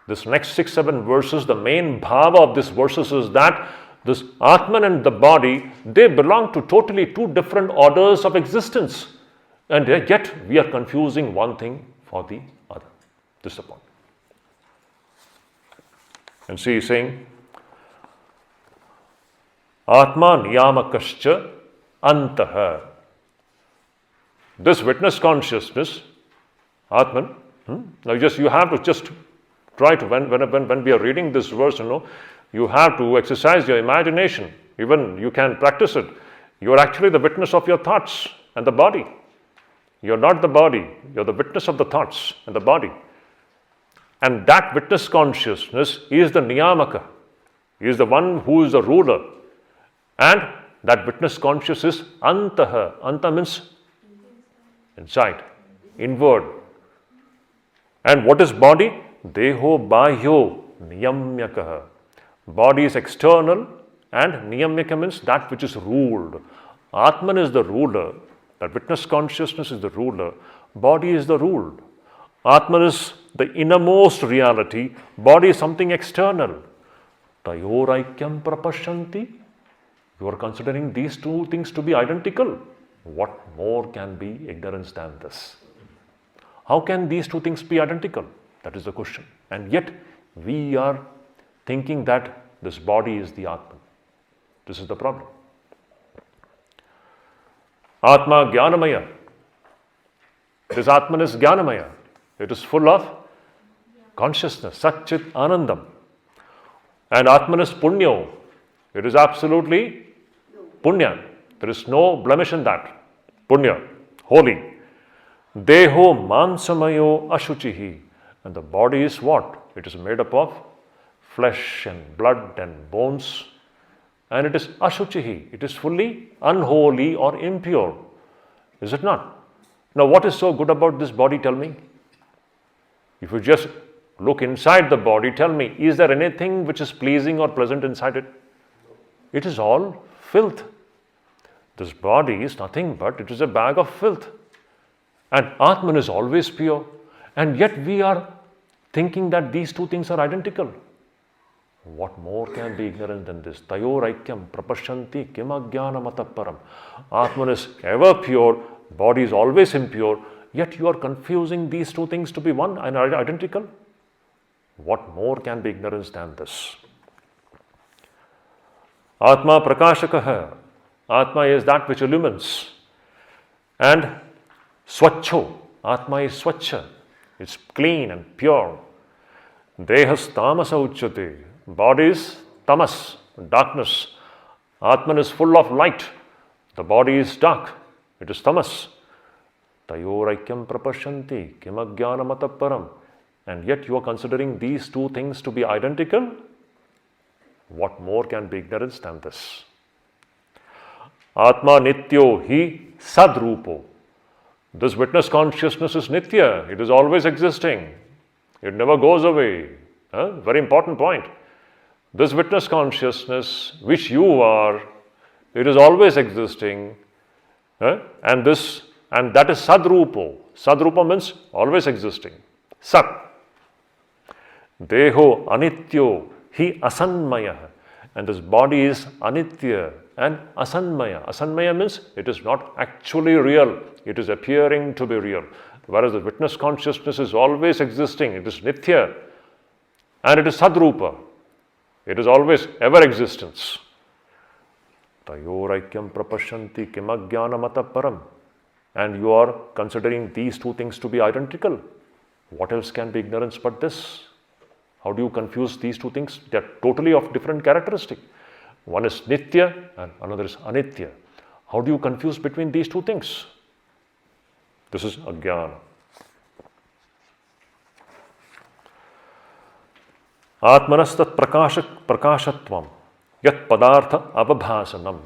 This next 6-7 verses, the main bhava of these verses is that this Atman and the body, they belong to totally two different orders of existence. And yet we are confusing one thing for the other. This is the point. And see, he's saying, Atma niyamakascha antaha. This witness consciousness, Atman, now you have to just try to, when we are reading this verse, you have to exercise your imagination. Even you can practice it. You are actually the witness of your thoughts and the body. You are not the body. You are the witness of the thoughts and the body. And that witness consciousness is the niyamaka. He is the one who is the ruler. And that witness consciousness is antaha. Anta means inside, inward. And what is body? Deho bahyo niyamyakaha. Body is external and niyamyaka means that which is ruled. Atman is the ruler. That witness consciousness is the ruler. Body is the ruled. Atman is the innermost reality. Body is something external. Tayoraikyam prapashyanti. You are considering these two things to be identical. What more can be ignorance than this? How can these two things be identical? That is the question. And yet we are thinking that this body is the Atman. This is the problem. Atma Jnanamaya. This Atman is Jnanamaya. It is full of consciousness, Satchit Anandam. And Atman is Punyo. It is absolutely Punya. There is no blemish in that. Punya, holy. Deho Mansamayo Ashuchihi. And the body is what? It is made up of flesh and blood and bones. And it is Ashuchihi. It is fully unholy or impure. Is it not? Now, what is so good about this body? Tell me. If you just look inside the body, tell me, is there anything which is pleasing or pleasant inside it? It is all filth. This body is nothing but it is a bag of filth. And Atman is always pure. And yet we are thinking that these two things are identical. What more can be ignorant than this? Tayoraikyam prapashyanti kim ajnanamataparam. Atman is ever pure, body is always impure, yet you are confusing these two things to be one and identical. What more can be ignorance than this? Atma prakashakaha. Atma is that which illumines. And swachho. Atma is swachha. It's clean and pure. Dehas tamasa uchyate. Body is tamas, darkness. Atman is full of light. The body is dark. It is tamas. Tayoraikyam prapashyanti kim ajnanamataparam. And yet you are considering these two things to be identical? What more can be ignorance than this? Atma nityo hi sadrupo. This witness consciousness is nitya. It is always existing. It never goes away. Very important point. This witness consciousness, which you are, it is always existing. And that is sadrupo. Sadrupa means always existing. Sat. Deho anityo hi asanmaya. And this body is anitya and asanmaya. Asanmaya means it is not actually real. It is appearing to be real. Whereas the witness consciousness is always existing. It is nitya. And it is sadrupa. It is always ever existence. Tayoraikyam prapashyanti kim ajnanamataparam. And you are considering these two things to be identical. What else can be ignorance but this? How do you confuse these two things? They are totally of different characteristic. One is nitya and another is anitya. How do you confuse between these two things? This is ajnana. Atmanastat prakashatvam yat padartha avabhasanam.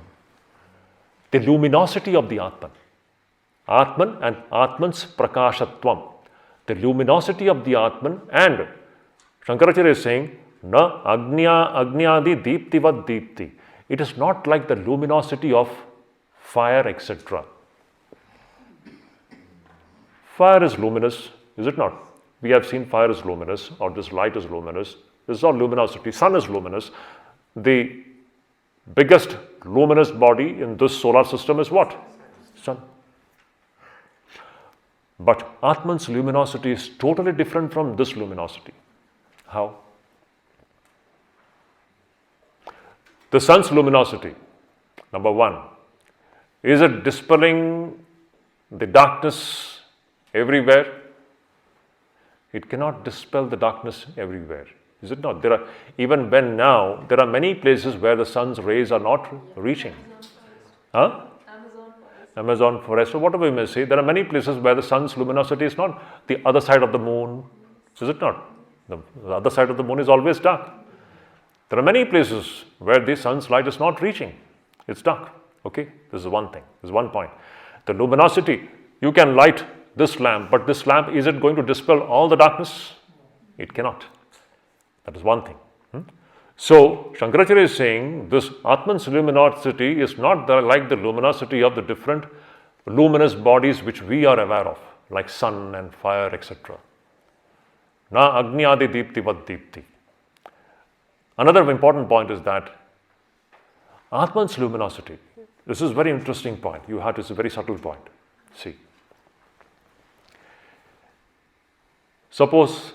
The luminosity of the Atman. Atman and Atman's prakashatvam. The luminosity of the Atman, and Shankaracharya is saying Na agnyadi deeptivat deepti. It is not like the luminosity of fire, etc. Fire is luminous, is it not? We have seen fire is luminous, or this light is luminous. This is all luminosity. Sun is luminous. The biggest luminous body in this solar system is what? Sun. But Atman's luminosity is totally different from this luminosity. How? The sun's luminosity, number one, is it dispelling the darkness everywhere? It cannot dispel the darkness everywhere, is it not? Even when now, there are many places where the sun's rays are not reaching. Huh? Amazon forest, or whatever you may say, there are many places where the sun's luminosity is not the other side of the moon, is it not? The other side of the moon is always dark. There are many places where the sun's light is not reaching. It's dark. Okay? This is one thing. This is one point. The luminosity, you can light this lamp, but this lamp, is it going to dispel all the darkness? It cannot. That is one thing. So, Shankaracharya is saying this Atman's luminosity is not like the luminosity of the different luminous bodies which we are aware of, like sun and fire, etc. Na agnyadi deepti vad deepti. Another important point is that Atman's luminosity, this is a very interesting point. It's a very subtle point. See. Suppose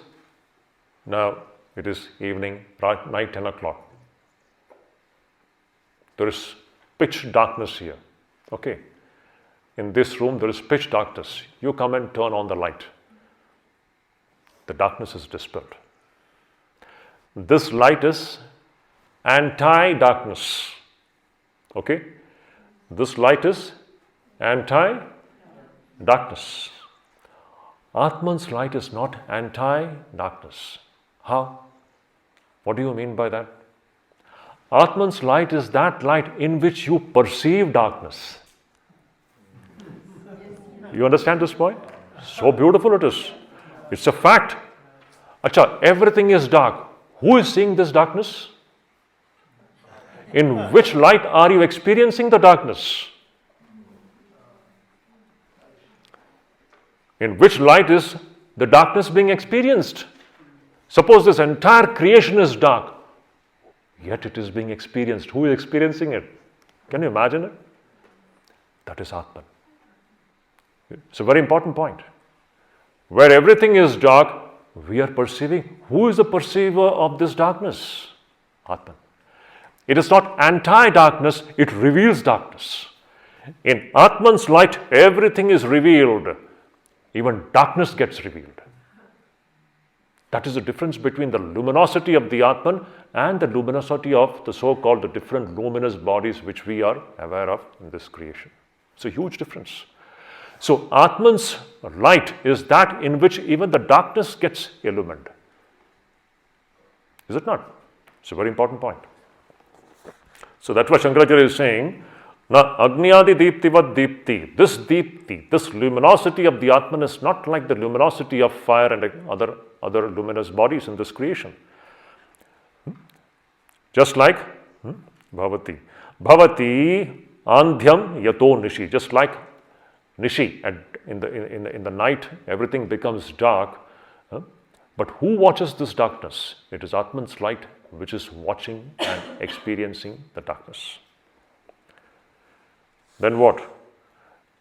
now it is evening, night 10 o'clock. There is pitch darkness here. Okay. In this room, there is pitch darkness. You come and turn on the light. The darkness is dispelled. This light is anti-darkness. Okay? This light is anti-darkness. Atman's light is not anti-darkness. How? What do you mean by that? Atman's light is that light in which you perceive darkness. You understand this point? So beautiful it is. It's a fact. Acha, everything is dark. Who is seeing this darkness? In which light are you experiencing the darkness? In which light is the darkness being experienced? Suppose this entire creation is dark, yet it is being experienced. Who is experiencing it? Can you imagine it? That is Atman. It's a very important point. Where everything is dark, we are perceiving. Who is the perceiver of this darkness? Atman. It is not anti-darkness, it reveals darkness. In Atman's light, everything is revealed. Even darkness gets revealed. That is the difference between the luminosity of the Atman and the luminosity of the so-called the different luminous bodies which we are aware of in this creation. It's a huge difference. So Atman's light is that in which even the darkness gets illumined. Is it not? It's a very important point. So that's what Shankaracharya is saying. Na agnyadi deeptivat deepti. This deepti, this luminosity of the Atman is not like the luminosity of fire and other luminous bodies in this creation. Just like bhavati. Bhavati andhyam yato nishi. Just like nishi, in the night, everything becomes dark. But who watches this darkness? It is Atman's light which is watching and experiencing the darkness. Then what?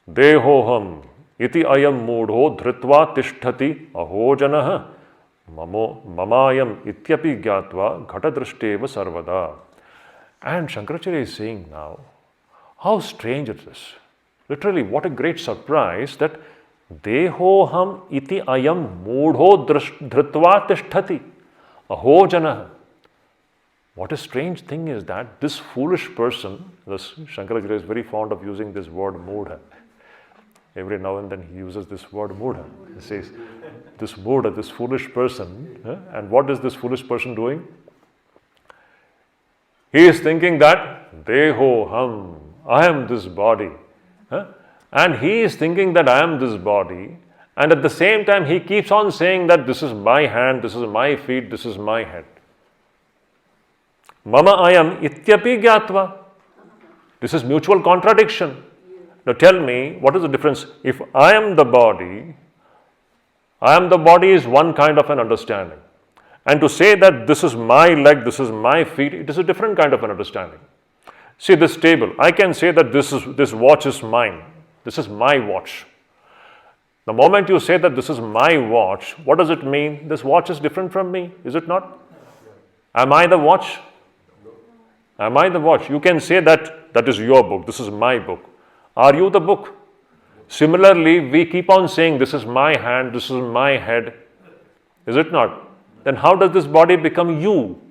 Dehoham iti ayam mudho dhritva tishtati ahojanah mamayam ityapi gyatva ghatadrishteva sarvada. And Shankaracharya is saying now, how strange it is. Literally, what a great surprise that Dehoham iti ayam mudho dhritva tishtati ahojanah. What a strange thing is that this foolish person, Shankaracharya is very fond of using this word mudha. Every now and then he uses this word mudha. He says, this mudha, this foolish person, and what is this foolish person doing? He is thinking that, Dehoham, I am this body. And he is thinking that I am this body. And at the same time, he keeps on saying that this is my hand, this is my feet, this is my head. Mama ayam ityapi gyatva. This is mutual contradiction. Now tell me, what is the difference? If I am the body is one kind of an understanding. And to say that this is my leg, this is my feet, it is a different kind of an understanding. See this table, I can say that this watch is mine. This is my watch. The moment you say that this is my watch, what does it mean? This watch is different from me, is it not? Am I the watch? Am I the watch? You can say that that is your book, this is my book. Are you the book? Similarly, we keep on saying this is my hand, this is my head. Is it not? Then how does this body become you?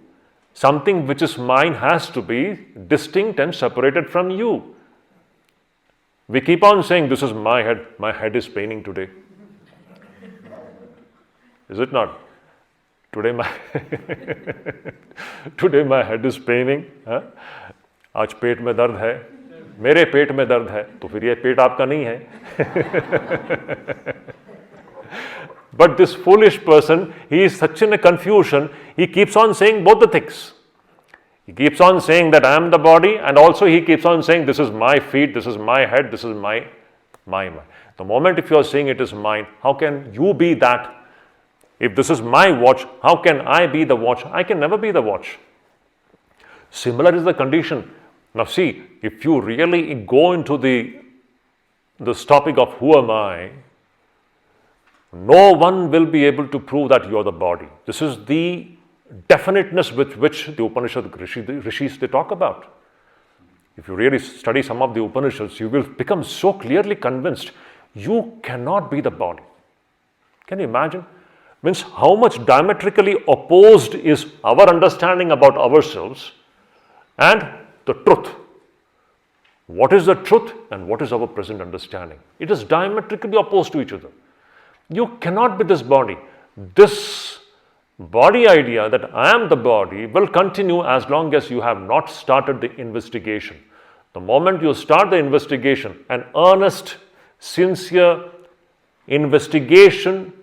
Something which is mine has to be distinct and separated from you. We keep on saying this is my head is paining today. Is it not? Today my head is paining. आज पेट में दर्द है, मेरे पेट में दर्द है, तो फिर ये पेट आपका नहीं है. But this foolish person, he is such in a confusion, he keeps on saying both the things. He keeps on saying that I am the body, and also he keeps on saying this is my feet, this is my head, this is my mind. The moment if you are saying it is mine, how can you be that? If this is my watch, how can I be the watch? I can never be the watch. Similar is the condition. Now see, if you really go into this topic of who am I, no one will be able to prove that you are the body. This is the definiteness with which the Upanishad Rishis they talk about. If you really study some of the Upanishads, you will become so clearly convinced you cannot be the body. Can you imagine? Means how much diametrically opposed is our understanding about ourselves and the truth. What is the truth and what is our present understanding? It is diametrically opposed to each other. You cannot be this body. This body idea that I am the body will continue as long as you have not started the investigation. The moment you start the investigation, an earnest, sincere investigation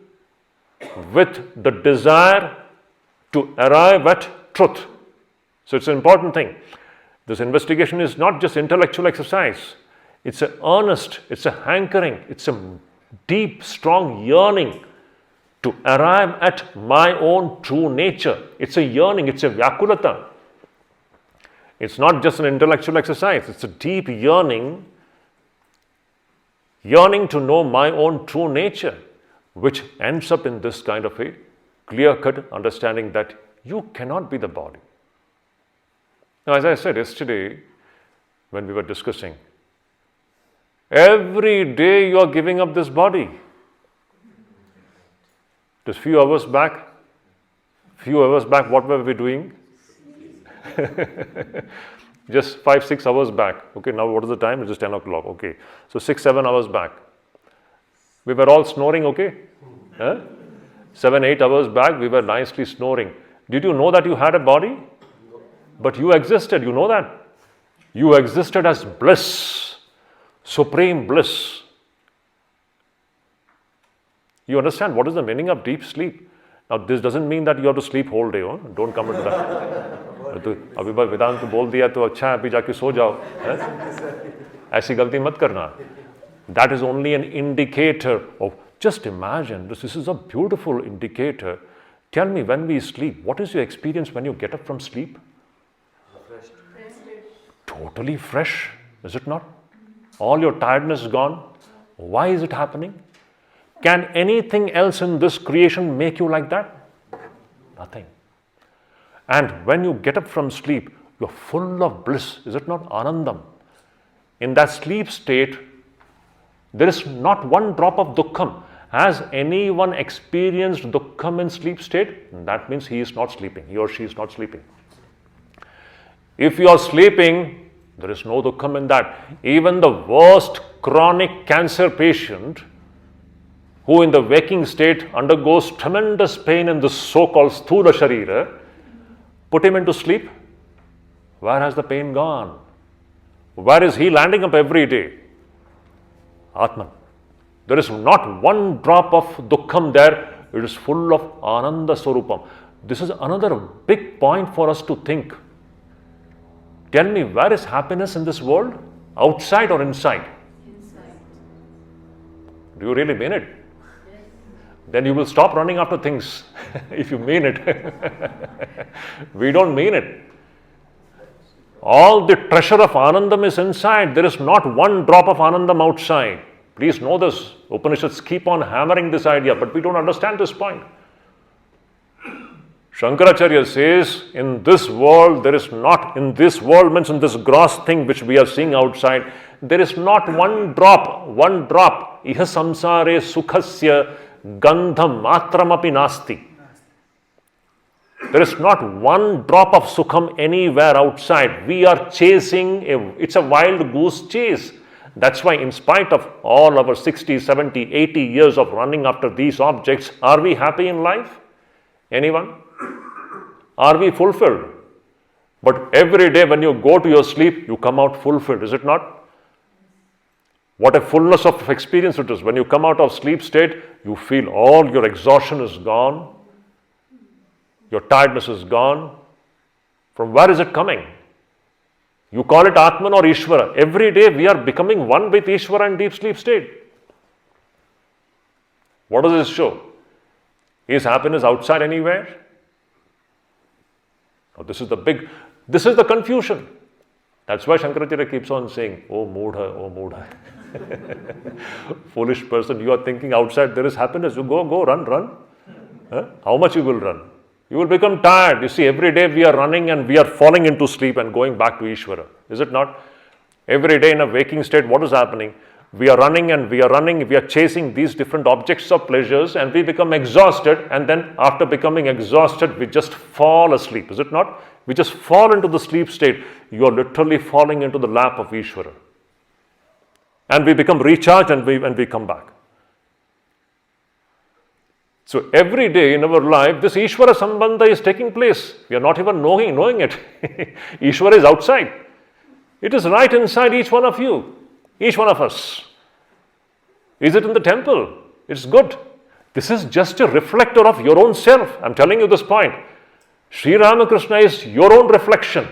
with the desire to arrive at truth. So it's an important thing. This investigation is not just intellectual exercise. It's an earnest, it's a hankering, it's a deep, strong yearning to arrive at my own true nature. It's a yearning, it's a vyakulata. It's not just an intellectual exercise, it's a deep yearning to know my own true nature, which ends up in this kind of a clear-cut understanding that you cannot be the body. Now, as I said yesterday, when we were discussing, every day you are giving up this body. Just few hours back, what were we doing? Just 5-6 hours back. Okay, now what is the time? It's just 10 o'clock. Okay, so 6-7 hours back. We were all snoring, okay? 7-8 hours back, we were nicely snoring. Did you know that you had a body? But you existed, you know that? You existed as bliss, supreme bliss. You understand what is the meaning of deep sleep? Now, this doesn't mean that you have to sleep whole day. Don't come into that. अभी बस वेदांत बोल दिया तो अच्छा है, अभी जाके सो जाओ. ऐसी गलती मत करना. That is only an indicator of, just imagine, this is a beautiful indicator. Tell me, when we sleep, what is your experience when you get up from sleep? Totally fresh, is it not? All your tiredness is gone. Why is it happening? Can anything else in this creation make you like that? Nothing. And when you get up from sleep, you're full of bliss, is it not? Anandam. In that sleep state, there is not one drop of dukkham. Has anyone experienced dukkham in sleep state? That means he is not sleeping, he or she is not sleeping. If you are sleeping, there is no dukkham in that. Even the worst chronic cancer patient, who in the waking state undergoes tremendous pain in the so-called sthula sharira, put him into sleep, where has the pain gone? Where is he landing up every day? Atman. There is not one drop of dukkham there, it is full of ananda swarupam. This is another big point for us to think. Tell me, where is happiness in this world? Outside or inside? Inside. Do you really mean it? Then you will stop running after things if you mean it. We don't mean it. All the treasure of Anandam is inside. There is not one drop of Anandam outside. Please know this. Upanishads keep on hammering this idea, but we don't understand this point. Shankaracharya says, in this world, there is not, in this world means in this gross thing which we are seeing outside, there is not one drop, iha samsare sukhasya gandham matramapi nasti. There is not one drop of sukham anywhere outside. We are chasing, it's a wild goose chase. That's why in spite of all our 60, 70, 80 years of running after these objects, are we happy in life? Anyone? Are we fulfilled? But every day when you go to your sleep, you come out fulfilled, is it not? What a fullness of experience it is. When you come out of sleep state, you feel all your exhaustion is gone. Your tiredness is gone. From where is it coming? You call it Atman or Ishvara. Every day we are becoming one with Ishvara in deep sleep state. What does this show? Is happiness outside anywhere? No, this is the confusion. That's why Shankaracharya keeps on saying, oh Mudha. Foolish person, you are thinking outside there is happiness. You go, run. Huh? How much you will run? You will become tired. You see, every day we are running and we are falling into sleep and going back to Ishvara. Is it not? Every day in a waking state, what is happening? We are running and we are chasing these different objects of pleasures and we become exhausted, and then after becoming exhausted, we just fall asleep. Is it not? We just fall into the sleep state. You are literally falling into the lap of Ishvara. And we become recharged and we come back. So every day in our life, this Ishvara Sambandha is taking place. We are not even knowing it. Ishvara is outside. It is right inside each one of you, each one of us. Is it in the temple? It's good. This is just a reflector of your own self. I'm telling you this point. Sri Ramakrishna is your own reflection.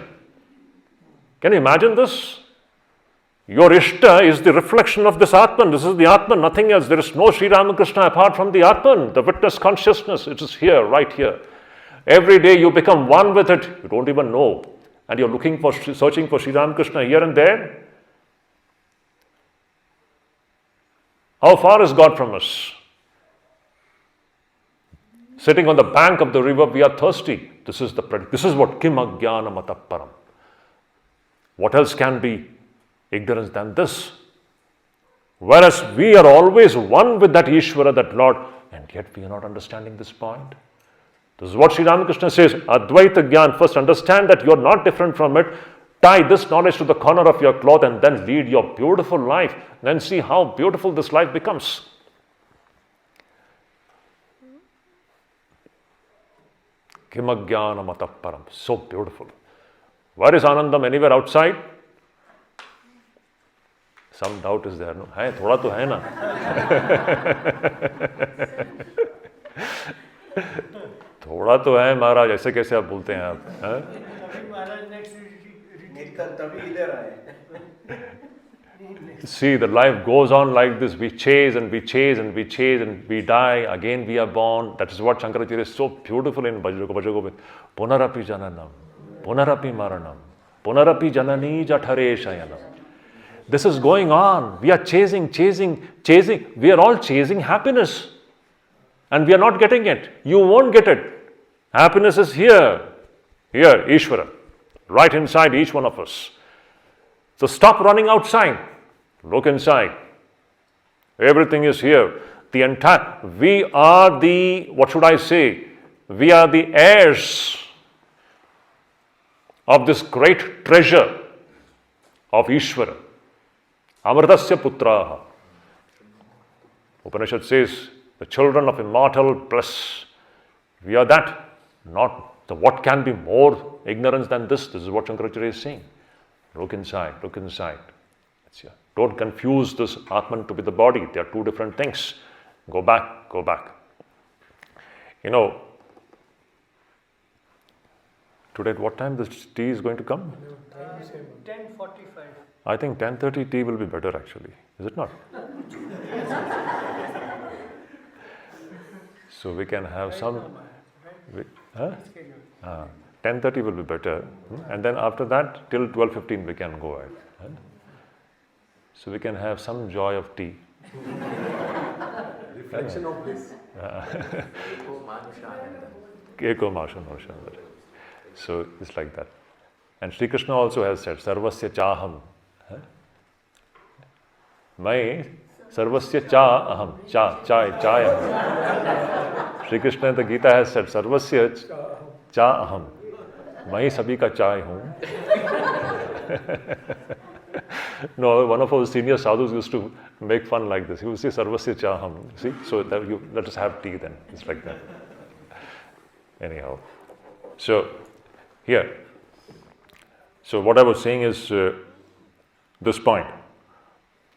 Can you imagine this? Your Ishta is the reflection of this Atman. This is the Atman, nothing else. There is no Sri Ramakrishna apart from the Atman, the witness consciousness. It is here, right here. Every day you become one with it. You don't even know. And you're searching for Sri Ramakrishna here and there. How far is God from us? Sitting on the bank of the river, we are thirsty. This is what kim ajnana mataparam. What else can be ignorance than this? Whereas we are always one with that Ishvara, that Lord, and yet we are not understanding this point. This is what Sri Ramakrishna says, Advaita Gyan. First understand that you are not different from it. Tie this knowledge to the corner of your cloth and then lead your beautiful life. Then see how beautiful this life becomes. Kimajnana mataparam. So beautiful. Where is Anandam? Anywhere outside? Some doubt is there, no? Hai, thoda to hai na. थोड़ा तो है महाराज, ऐसे कैसे आप बोलते हैं आप? See, the life goes on like this. We chase and we chase and we chase and we die. Again we are born. That is what Shankaracharya is so beautiful in Bhajagovind. Punarapi jananam, punarapi maranam, punarapi janani jathare shayanam. This is going on. We are chasing. We are all chasing happiness. And we are not getting it. You won't get it. Happiness is here, Ishvara, right inside each one of us. So stop running outside. Look inside. Everything is here. We are the, what should I say? We are the heirs of this great treasure of Ishvara. Amritasya putraha. Upanishad says, the children of immortal bliss. We are that. Not the, what can be more ignorance than this? This is what Shankaracharya is saying. Look inside. It's here. Don't confuse this Atman to be the body. They are two different things. Go back. Today at what time the tea is going to come? 10:45. I think 10:30 tea will be better actually. Is it not? So we can have some... 10:30 will be better. And then after that, till 12:15 we can go ahead. So we can have some joy of tea. Reflection of bliss. Eko Manushananda. So it's like that. And Sri Krishna also has said, Sarvasya Chaham. Mai Sarvasya Chaham. Chai aham. Sri Krishna in the Gita has said, Sarvasya Chaham. Mai sabhi ka chai hoon. No, one of our senior sadhus used to make fun like this. He would say, Sarvasya Chaham. See? So that let us have tea then. It's like that. Anyhow. So, here. So what I was saying is this point.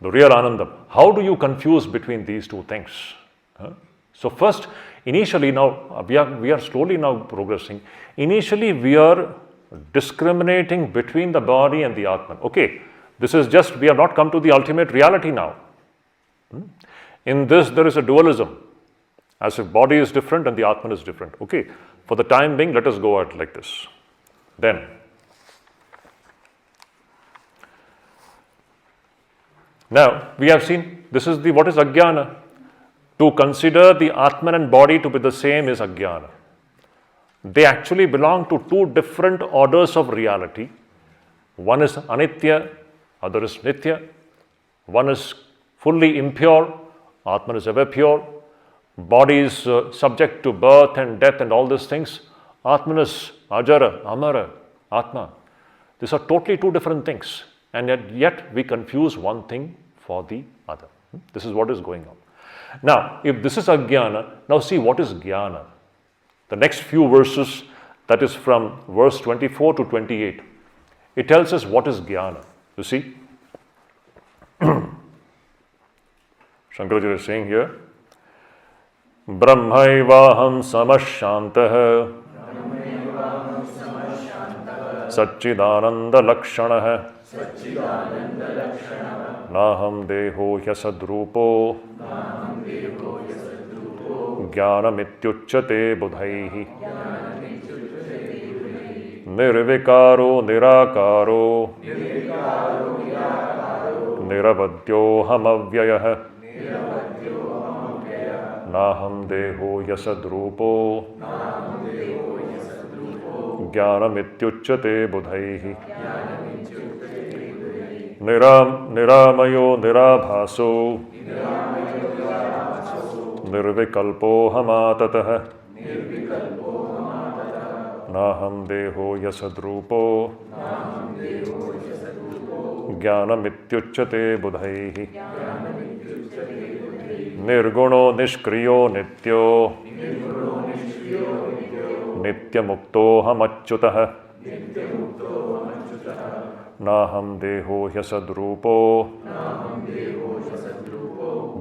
The real Anandam. How do you confuse between these two things? So first, initially now, we are slowly now progressing. Initially, we are discriminating between the body and the Atman. Okay, this is just, we have not come to the ultimate reality now. In this, there is a dualism. As if body is different and the Atman is different. Okay, for the time being, let us go at like this. Then, now, we have seen, this is what is Ajnana. To consider the Atman and body to be the same is Ajnana. They actually belong to two different orders of reality. One is Anitya, other is Nitya. One is fully impure, Atman is ever pure. Body is subject to birth and death and all these things. Atman is Ajara, Amara, Atma. These are totally two different things. And yet we confuse one thing for the other. This is what is going on. Now, if this is Ajnana, now see what is Jnana. The next few verses, that is from verse 24 to 28, it tells us what is Jnana. You see? Shankaracharya is saying here, Brahmaivaham samashantah Satchidananda lakshanah Naham deho yasadrupo Jnanamityuchyate budhaihi Nirvikaro nirakaro Niravadyoham avyayah Naham deho yasadrupo Jnanamityuchyate budhaihi Niramayo nirabhaso Nirvikalpo hamatatah Naham deho yasadrupo Jnanamityuchyate budhaihi Nirguno nishkriyo nityo Nityamukto hamachyutah Naham deho yasadrupo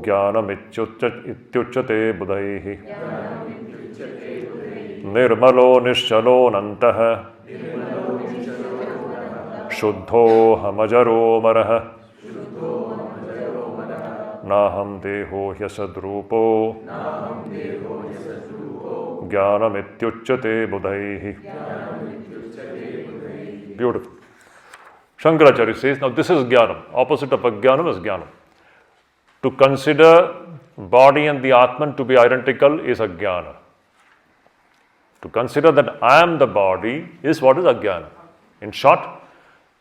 Jnanamityuchyate budhaihi Nirmalo nishchalo nantah Shuddho hamajaro marah Naham deho yasadrupo Jnanamityuchyate budhaihi. Beautiful. Shankaracharya says, now this is Jnanam. Opposite of Ajnanam is Jnanam. To consider body and the Atman to be identical is Ajnana. To consider that I am the body is what is Ajnana. In short,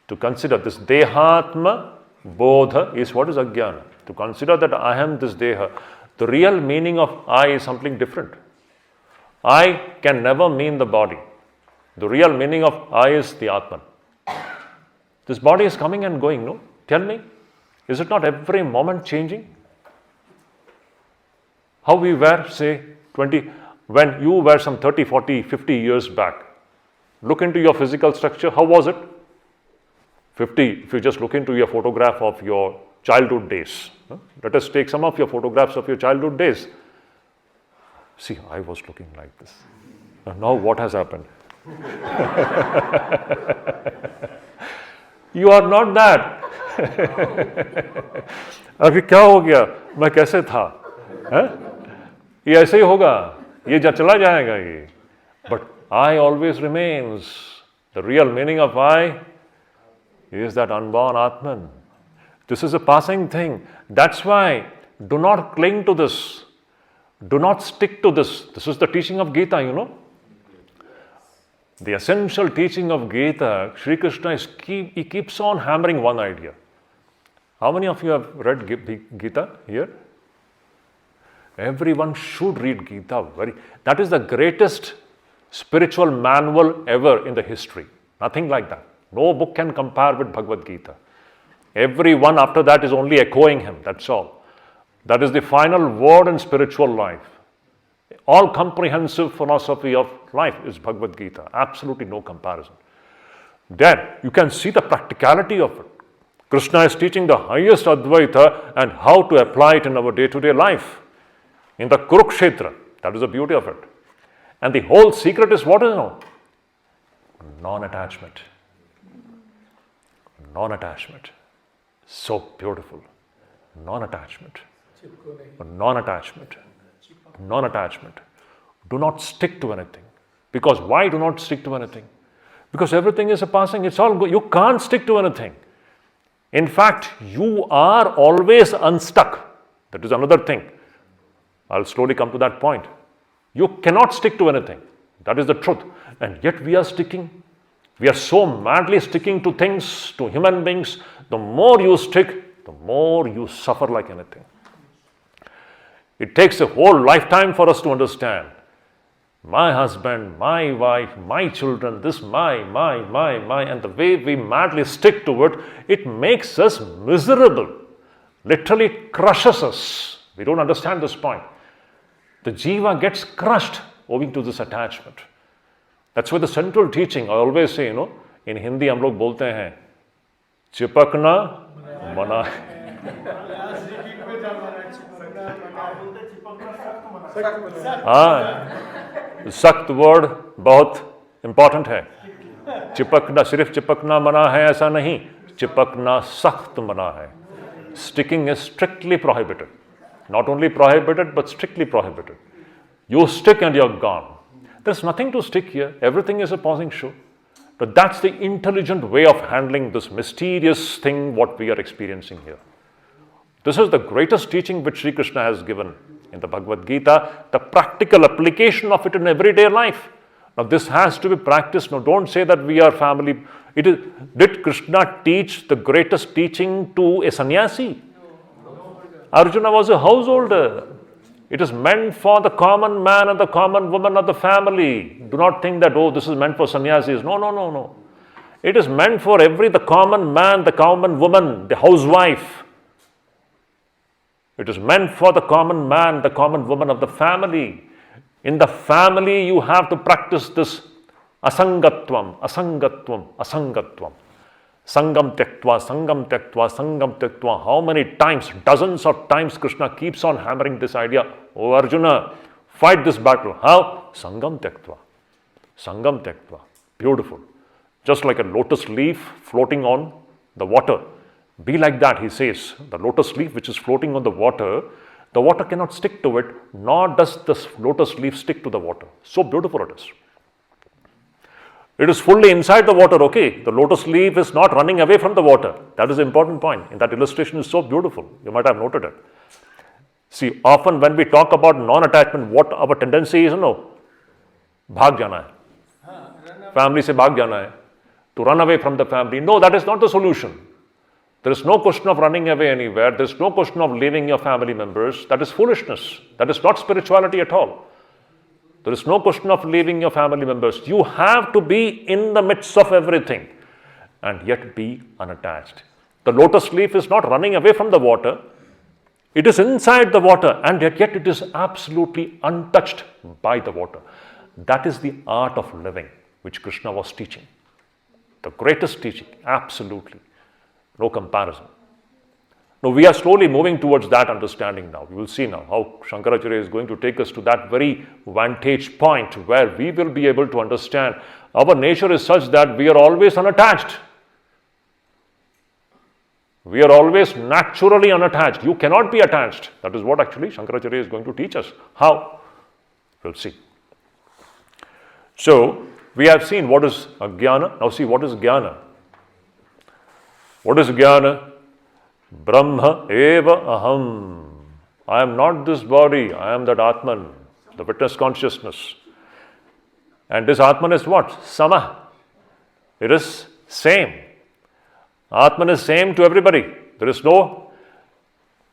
to consider this Dehatma Bodha is what is Ajnana. To consider that I am this Deha. The real meaning of I is something different. I can never mean the body. The real meaning of I is the Atman. This body is coming and going, no? Tell me, is it not every moment changing? How we were, say, 20, when you were some 30, 40, 50 years back. Look into your physical structure, how was it? 50, if you just look into your photograph of your childhood days. Let us take some of your photographs of your childhood days. See, I was looking like this. And now what has happened? You are not that. अभी क्या हो गया, मैं कैसे था, है? ये ऐसे ही होगा, ये चला जाएगा ये. But I always remains. The real meaning of I is that unborn Atman. This is a passing thing. That's why do not cling to this. Do not stick to this. This is the teaching of Gita, you know. The essential teaching of Gita, Sri Krishna he keeps on hammering one idea. How many of you have read Gita here? Everyone should read Gita. That is the greatest spiritual manual ever in the history. Nothing like that. No book can compare with Bhagavad Gita. Everyone after that is only echoing him, that's all. That is the final word in spiritual life. All comprehensive philosophy of life is Bhagavad Gita. Absolutely no comparison. Then you can see the practicality of it. Krishna is teaching the highest Advaita and how to apply it in our day-to-day life. In the Kurukshetra, that is the beauty of it. And the whole secret is what is now? Non-attachment. Non-attachment. So beautiful. Non-attachment. Non-attachment. Non-attachment. Do not stick to anything. Because why do not stick to anything? Because everything is a passing. It's all good. You can't stick to anything. In fact, you are always unstuck. That is another thing. I'll slowly come to that point. You cannot stick to anything. That is the truth. And yet we are sticking. We are so madly sticking to things, to human beings. The more you stick, the more you suffer like anything. It takes a whole lifetime for us to understand. My husband, my wife, my children, this my, and the way we madly stick to it, it makes us miserable. Literally crushes us. We don't understand this point. The jiva gets crushed owing to this attachment. That's why the central teaching, I always say, in Hindi हम लोग बोलते हैं, चिपकना मना है. हाँ, सख्त word बहुत important है. चिपकना, सिर्फ चिपकना मना है ऐसा नहीं, चिपकना सख्त मना है. Sticking is strictly prohibited. Not only prohibited, but strictly prohibited. You stick and you're gone. There's nothing to stick here. Everything is a passing show. But that's the intelligent way of handling this mysterious thing what we are experiencing here. This is the greatest teaching which Sri Krishna has given in the Bhagavad Gita, the practical application of it in everyday life. Now this has to be practiced. Now don't say that we are family. Did Krishna teach the greatest teaching to a sannyasi? Arjuna was a householder. It is meant for the common man and the common woman of the family. Do not think that, this is meant for sannyasis. No. It is meant for the common man, the common woman, the housewife. It is meant for the common man, the common woman of the family. In the family, you have to practice this asangatvam. Sangam tektva. How many times, dozens of times, Krishna keeps on hammering this idea. Oh Arjuna, fight this battle. How? Sangam tektva. Beautiful. Just like a lotus leaf floating on the water. Be like that, he says. The lotus leaf which is floating on the water cannot stick to it, nor does this lotus leaf stick to the water. So beautiful it is. It is fully inside the water, okay. The lotus leaf is not running away from the water. That is the important point. And that illustration is so beautiful. You might have noted it. See, often when we talk about non-attachment, what our tendency is, bhag jana hai. Family se bhag jana hai. To run away from the family. No, that is not the solution. There is no question of running away anywhere. There is no question of leaving your family members. That is foolishness. That is not spirituality at all. There is no question of leaving your family members. You have to be in the midst of everything and yet be unattached. The lotus leaf is not running away from the water. It is inside the water and yet it is absolutely untouched by the water. That is the art of living which Krishna was teaching. The greatest teaching, absolutely. No comparison. Now, we are slowly moving towards that understanding now. We will see now how Shankaracharya is going to take us to that very vantage point where we will be able to understand Our nature is such that we are always unattached. We are always naturally unattached. You cannot be attached. That is what actually Shankaracharya is going to teach us. How? We'll see. So, we have seen what is Ajnana. Now see what is Jnana. What is Jnana? Brahma eva aham. I am not this body. I am that Atman, the witness consciousness. And this Atman is what? Sama. It is same. Atman is same to everybody. There is no,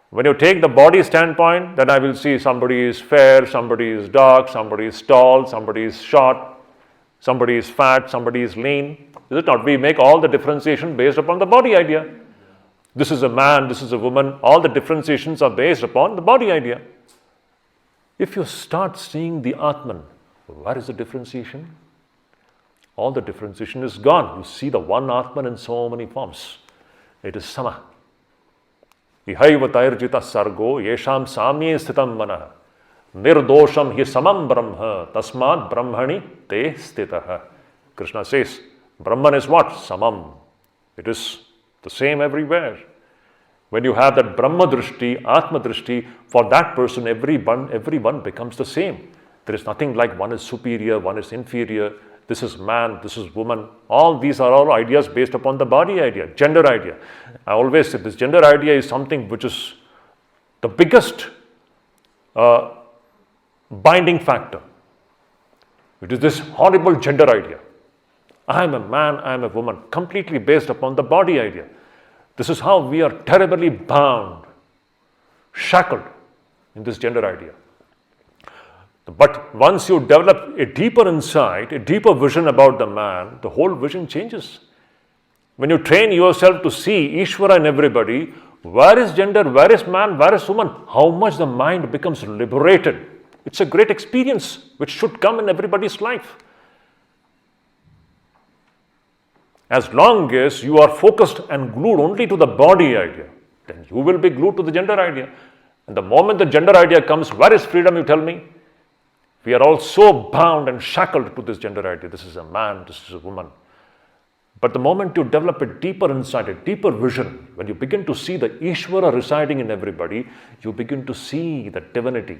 when you take the body standpoint, then I will see somebody is fair, somebody is dark, somebody is tall, somebody is short, somebody is fat, somebody is lean. Is it not? We make all the differentiation based upon the body idea. This is a man, this is a woman. All the differentiations are based upon the body idea. If you start seeing the Atman, where is the differentiation? All the differentiation is gone. You see the one Atman in so many forms. It is Sama. Ihaiva tairjita sargo yesham samye sthitam manah nirdosham hi samam brahma tasmad brahmani te stitaha. Krishna says, Brahman is what? Samam. It is the same everywhere. When you have that Brahma drishti, Atma drishti, for that person, everyone becomes the same. There is nothing like one is superior, one is inferior. This is man, this is woman. All these are all ideas based upon the body idea, gender idea. I always say this gender idea is something which is the biggest binding factor. It is this horrible gender idea. I am a man, I am a woman, completely based upon the body idea. This is how we are terribly bound, shackled in this gender idea. But once you develop a deeper insight, a deeper vision about the man, the whole vision changes. When you train yourself to see Ishvara in everybody, where is gender, where is man, where is woman, how much the mind becomes liberated. It's a great experience which should come in everybody's life. As long as you are focused and glued only to the body idea, then you will be glued to the gender idea. And the moment the gender idea comes, where is freedom, you tell me? We are all so bound and shackled to this gender idea. This is a man, this is a woman. But the moment you develop a deeper insight, a deeper vision, when you begin to see the Ishvara residing in everybody, you begin to see the divinity.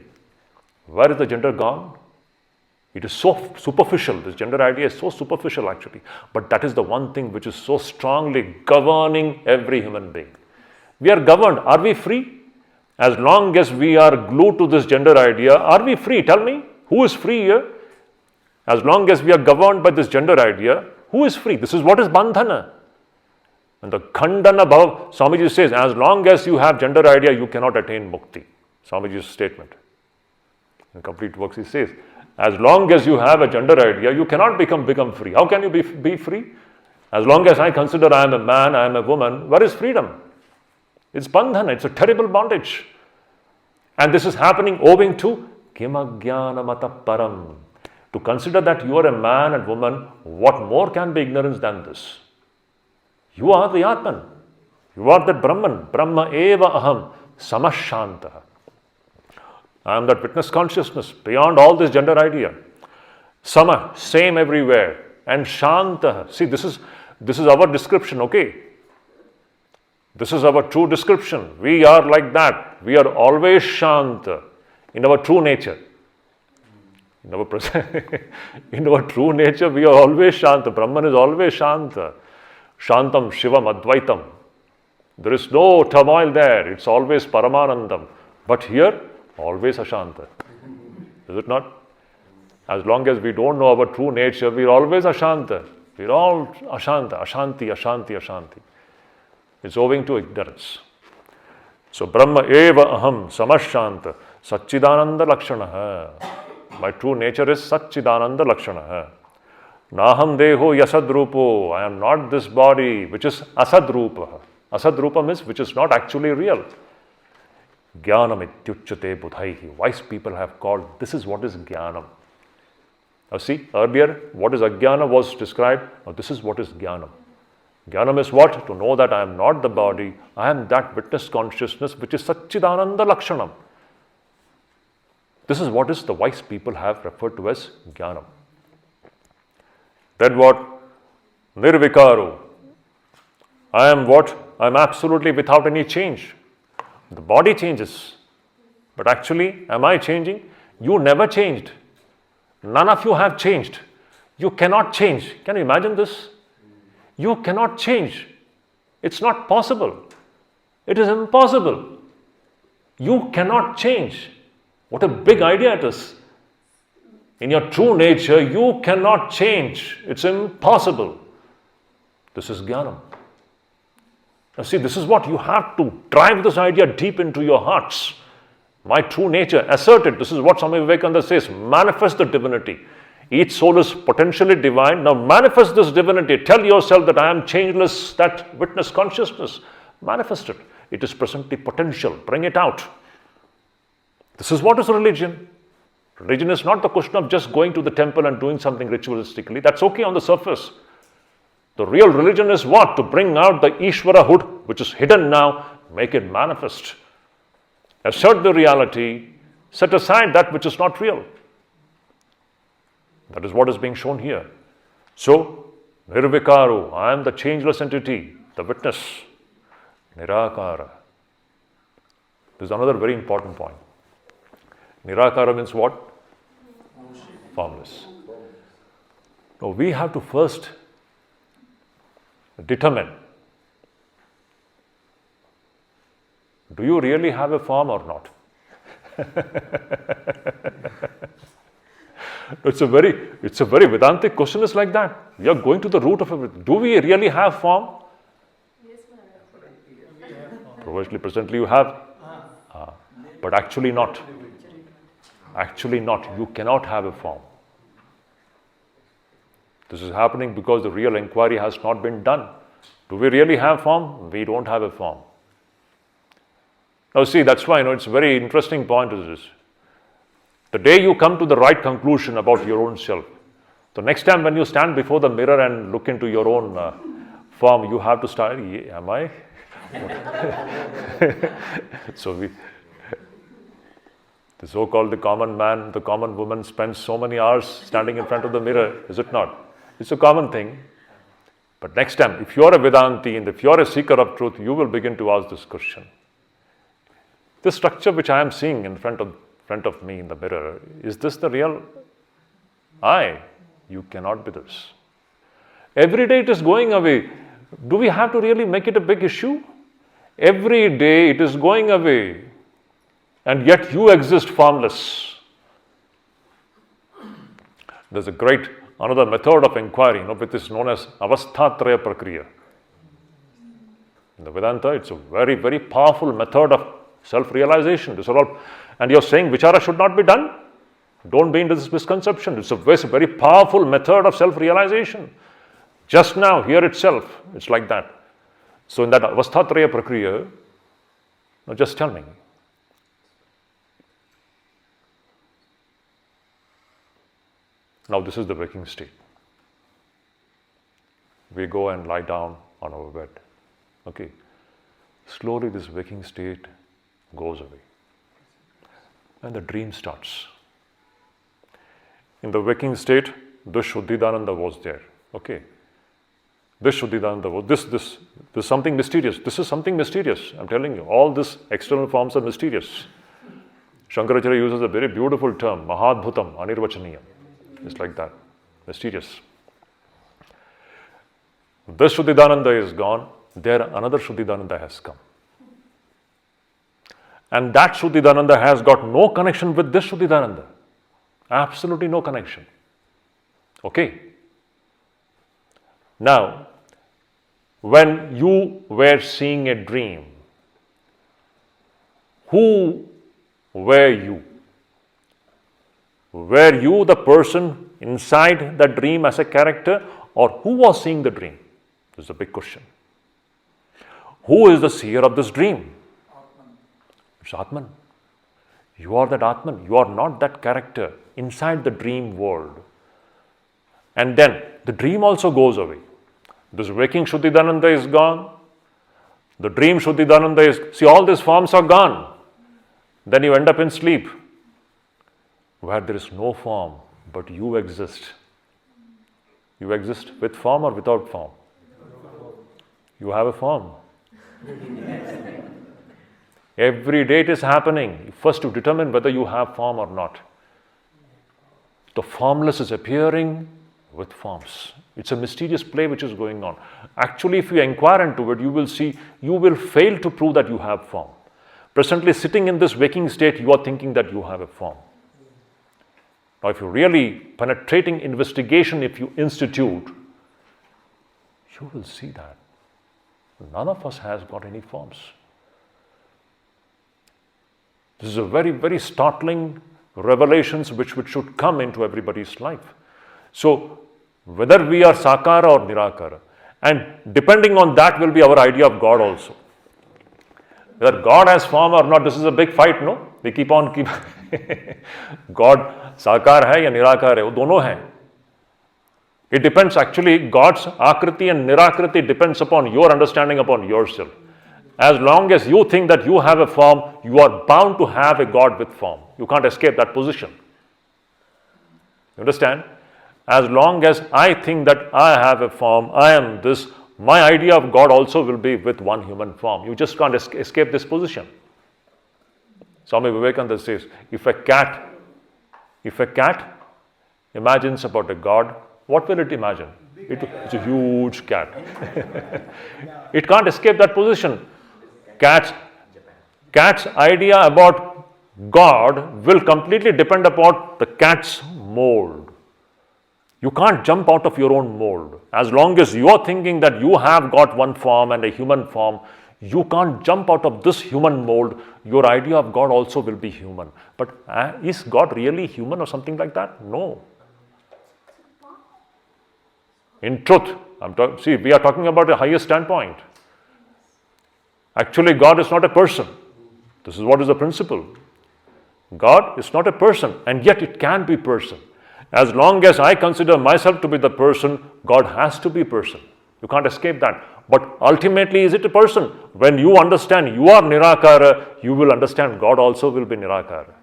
Where is the gender gone? It is so superficial. This gender idea is so superficial actually. But that is the one thing which is so strongly governing every human being. We are governed. Are we free? As long as we are glued to this gender idea, are we free? Tell me. Who is free here? As long as we are governed by this gender idea, who is free? This is what is bandhana. And the khandana bhav, Swamiji says, as long as you have gender idea, you cannot attain mukti. Swamiji's statement. In Complete Works, he says, as long as you have a gender idea, you cannot become free. How can you be free? As long as I consider I am a man, I am a woman, where is freedom? It's bandhana, it's a terrible bondage. And this is happening owing to Kimajnanamata param. To consider that you are a man and woman, what more can be ignorance than this? You are the Atman. You are that Brahman. Brahma eva aham samashantaha. I am that witness consciousness beyond all this gender idea. Sama, same everywhere. And shantaha. See, this is our description, okay? This is our true description. We are like that. We are always shanta. In our true nature, in our true nature, we are always Shanta. Brahman is always Shanta. Shantam, Shivam, Advaitam. There is no turmoil there. It's always Paramanandam. But here, always Ashanta. Is it not? As long as we don't know our true nature, we are always Ashanta. We are all Ashanta, Ashanti, Ashanti, Ashanti. It's owing to ignorance. So, Brahma eva aham samashanta. Satchidananda lakshanaha. My true nature is Satchidananda lakshanaha. Naham deho yasadrupo. I am not this body, which is asadrupa. Asadrupa means which is not actually real. Jnanam ityuchyate budhaihi. Wise people have called, this is what is jnanam. Now see, earlier what is ajnana was described. Now this is what is jnanam. Jnanam is what? To know that I am not the body. I am that witness consciousness which is Satchidananda lakshanam. This is what is the wise people have referred to as jnanam. Then what? Nirvikaro. I am what? I am absolutely without any change. The body changes. But actually, am I changing? You never changed. None of you have changed. You cannot change. Can you imagine this? You cannot change. It's not possible. It is impossible. You cannot change. What a big idea it is. In your true nature, you cannot change. It's impossible. This is Jnanam. Now see, this is what you have to drive this idea deep into your hearts. My true nature, assert it. This is what Swami Vivekananda says. Manifest the divinity. Each soul is potentially divine. Now manifest this divinity. Tell yourself that I am changeless, that witness consciousness. Manifest it. It is presently potential. Bring it out. This is what is religion. Religion is not the question of just going to the temple and doing something ritualistically. That's okay on the surface. The real religion is what? To bring out the Ishvarahood, which is hidden now, make it manifest. Assert the reality, set aside that which is not real. That is what is being shown here. So, Nirvikaro, I am the changeless entity, the witness. Nirakara. This is another very important point. Nirakara means what? Formless. Now, we have to first determine, do you really have a form or not? It's a very Vedantic question is like that. We are going to the root of everything. Do we really have form? Yes, Maharaj. Provisionally, presently you have. But actually not. Actually not. You cannot have a form. This is happening because the real inquiry has not been done. Do we really have form? We don't have a form. Now see, that's why it's a very interesting point is this. The day you come to the right conclusion about your own self, the next time when you stand before the mirror and look into your own form, you have to start, am I? So the so-called the common man, the common woman spends so many hours standing in front of the mirror, is it not? It's a common thing. But next time, if you're a Vedanti and if you're a seeker of truth, you will begin to ask this question. This structure which I am seeing in front of me in the mirror, is this the real I? You cannot be this. Every day it is going away. Do we have to really make it a big issue? Every day it is going away. And yet you exist formless. There's another method of inquiry, which is known as Avasthatraya Prakriya. In the Vedanta, it's a very, very powerful method of self-realization. And you're saying Vichara should not be done? Don't be into this misconception. It's a very powerful method of self-realization. Just now, here itself, it's like that. So in that Avasthatraya Prakriya, now just tell me, now this is the waking state. We go and lie down on our bed. Okay. Slowly this waking state goes away. And the dream starts. In the waking state, this Shuddhidananda was there. Okay. This Shuddhidananda was, this is something mysterious. This is something mysterious. I'm telling you, all these external forms are mysterious. Shankaracharya uses a very beautiful term, Mahadbhutam, Anirvachaniyam. It's like that, mysterious. This Shuddhidananda is gone, there another Shuddhidananda has come. And that Shuddhidananda has got no connection with this Shuddhidananda. Absolutely no connection. Okay. Now, when you were seeing a dream, who were you? Were you the person inside the dream as a character, or who was seeing the dream? This is a big question. Who is the seer of this dream? It's Atman. You are that Atman. You are not that character inside the dream world. And then the dream also goes away. This waking Shuddhidananda is gone. The dream Shuddhidananda is, see, all these forms are gone. Then you end up in sleep, where there is no form, but you exist. You exist with form or without form? You have a form. Every day it is happening. First to determine whether you have form or not. The formless is appearing with forms. It's a mysterious play which is going on. Actually, if you inquire into it, you will see you will fail to prove that you have form. Presently, sitting in this waking state, you are thinking that you have a form. Now, if you really penetrating investigation, if you institute, you will see that none of us has got any forms. This is a very, very startling revelations which should come into everybody's life. So, whether we are Sakara or Nirakara, and depending on that will be our idea of God also. Whether God has form or not, this is a big fight, no? We keep God Sakar hai ya Nirakar hai, wo dono hai. It depends actually, God's Akriti and Nirakriti depends upon your understanding upon yourself. As long as you think that you have a form, you are bound to have a God with form. You can't escape that position. You understand? As long as I think that I have a form, I am this, my idea of God also will be with one human form. You just can't escape this position. Swami Vivekananda says, if a cat imagines about a God, what will it imagine? It's a huge cat. It can't escape that position. Cat's idea about God will completely depend upon the cat's mold. You can't jump out of your own mold. As long as you are thinking that you have got one form and a human form, you can't jump out of this human mold. Your idea of God also will be human. But is God really human or something like that? No. In truth, we are talking about a higher standpoint. Actually, God is not a person. This is what is the principle. God is not a person, and yet it can be person. As long as I consider myself to be the person, God has to be person. You can't escape that. But ultimately, is it a person? When you understand you are Nirakara, you will understand God also will be Nirakara.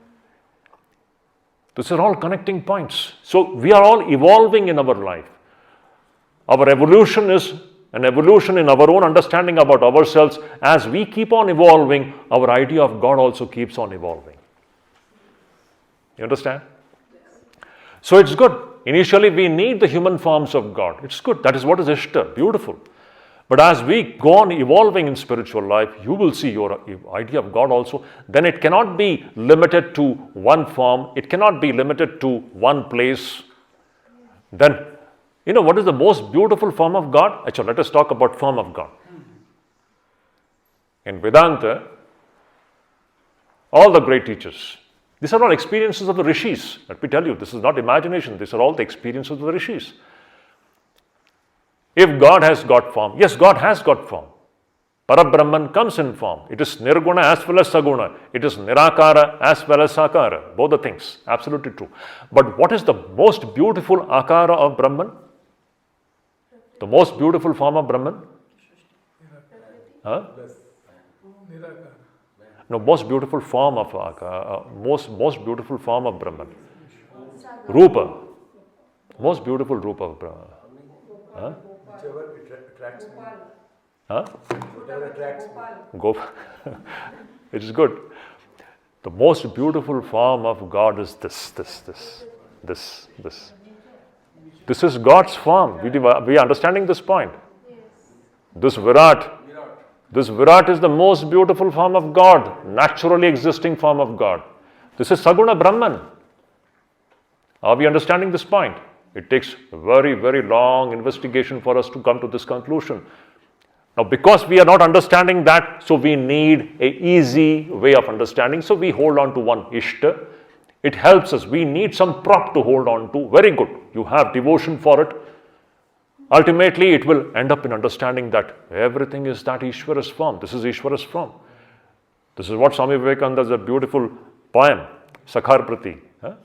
These are all connecting points. So we are all evolving in our life. Our evolution is an evolution in our own understanding about ourselves. As we keep on evolving, our idea of God also keeps on evolving. You understand? So it's good. Initially, we need the human forms of God. It's good. That is what is Ishta. Beautiful. But as we go on evolving in spiritual life, you will see your idea of God also. Then it cannot be limited to one form. It cannot be limited to one place. Then, what is the most beautiful form of God? Actually, let us talk about form of God. In Vedanta, all the great teachers, these are all experiences of the rishis. Let me tell you, this is not imagination. These are all the experiences of the rishis. If God has got form, yes, God has got form. Parabrahman comes in form. It is nirguna as well as saguna. It is nirakara as well as sakara. Both the things. Absolutely true. But what is the most beautiful akara of Brahman? The most beautiful form of Brahman? Huh? No, most beautiful form of most beautiful form of Brahman. Rupa. Most beautiful Rupa of Brahman. Huh? Whichever attracts me. Huh? Whatever attracts me. Go. It is good. The most beautiful form of God is this. This is God's form. We are understanding this point. This Virat is the most beautiful form of God, naturally existing form of God. This is Saguna Brahman. Are we understanding this point? It takes very, very long investigation for us to come to this conclusion. Now, because we are not understanding that, so we need an easy way of understanding. So we hold on to one Ishta. It helps us. We need some prop to hold on to. Very good. You have devotion for it. Ultimately, it will end up in understanding that everything is that Ishvara's form. This is Ishvara's form. This is what Swami Vivekananda has a beautiful poem, Sakhar Prati.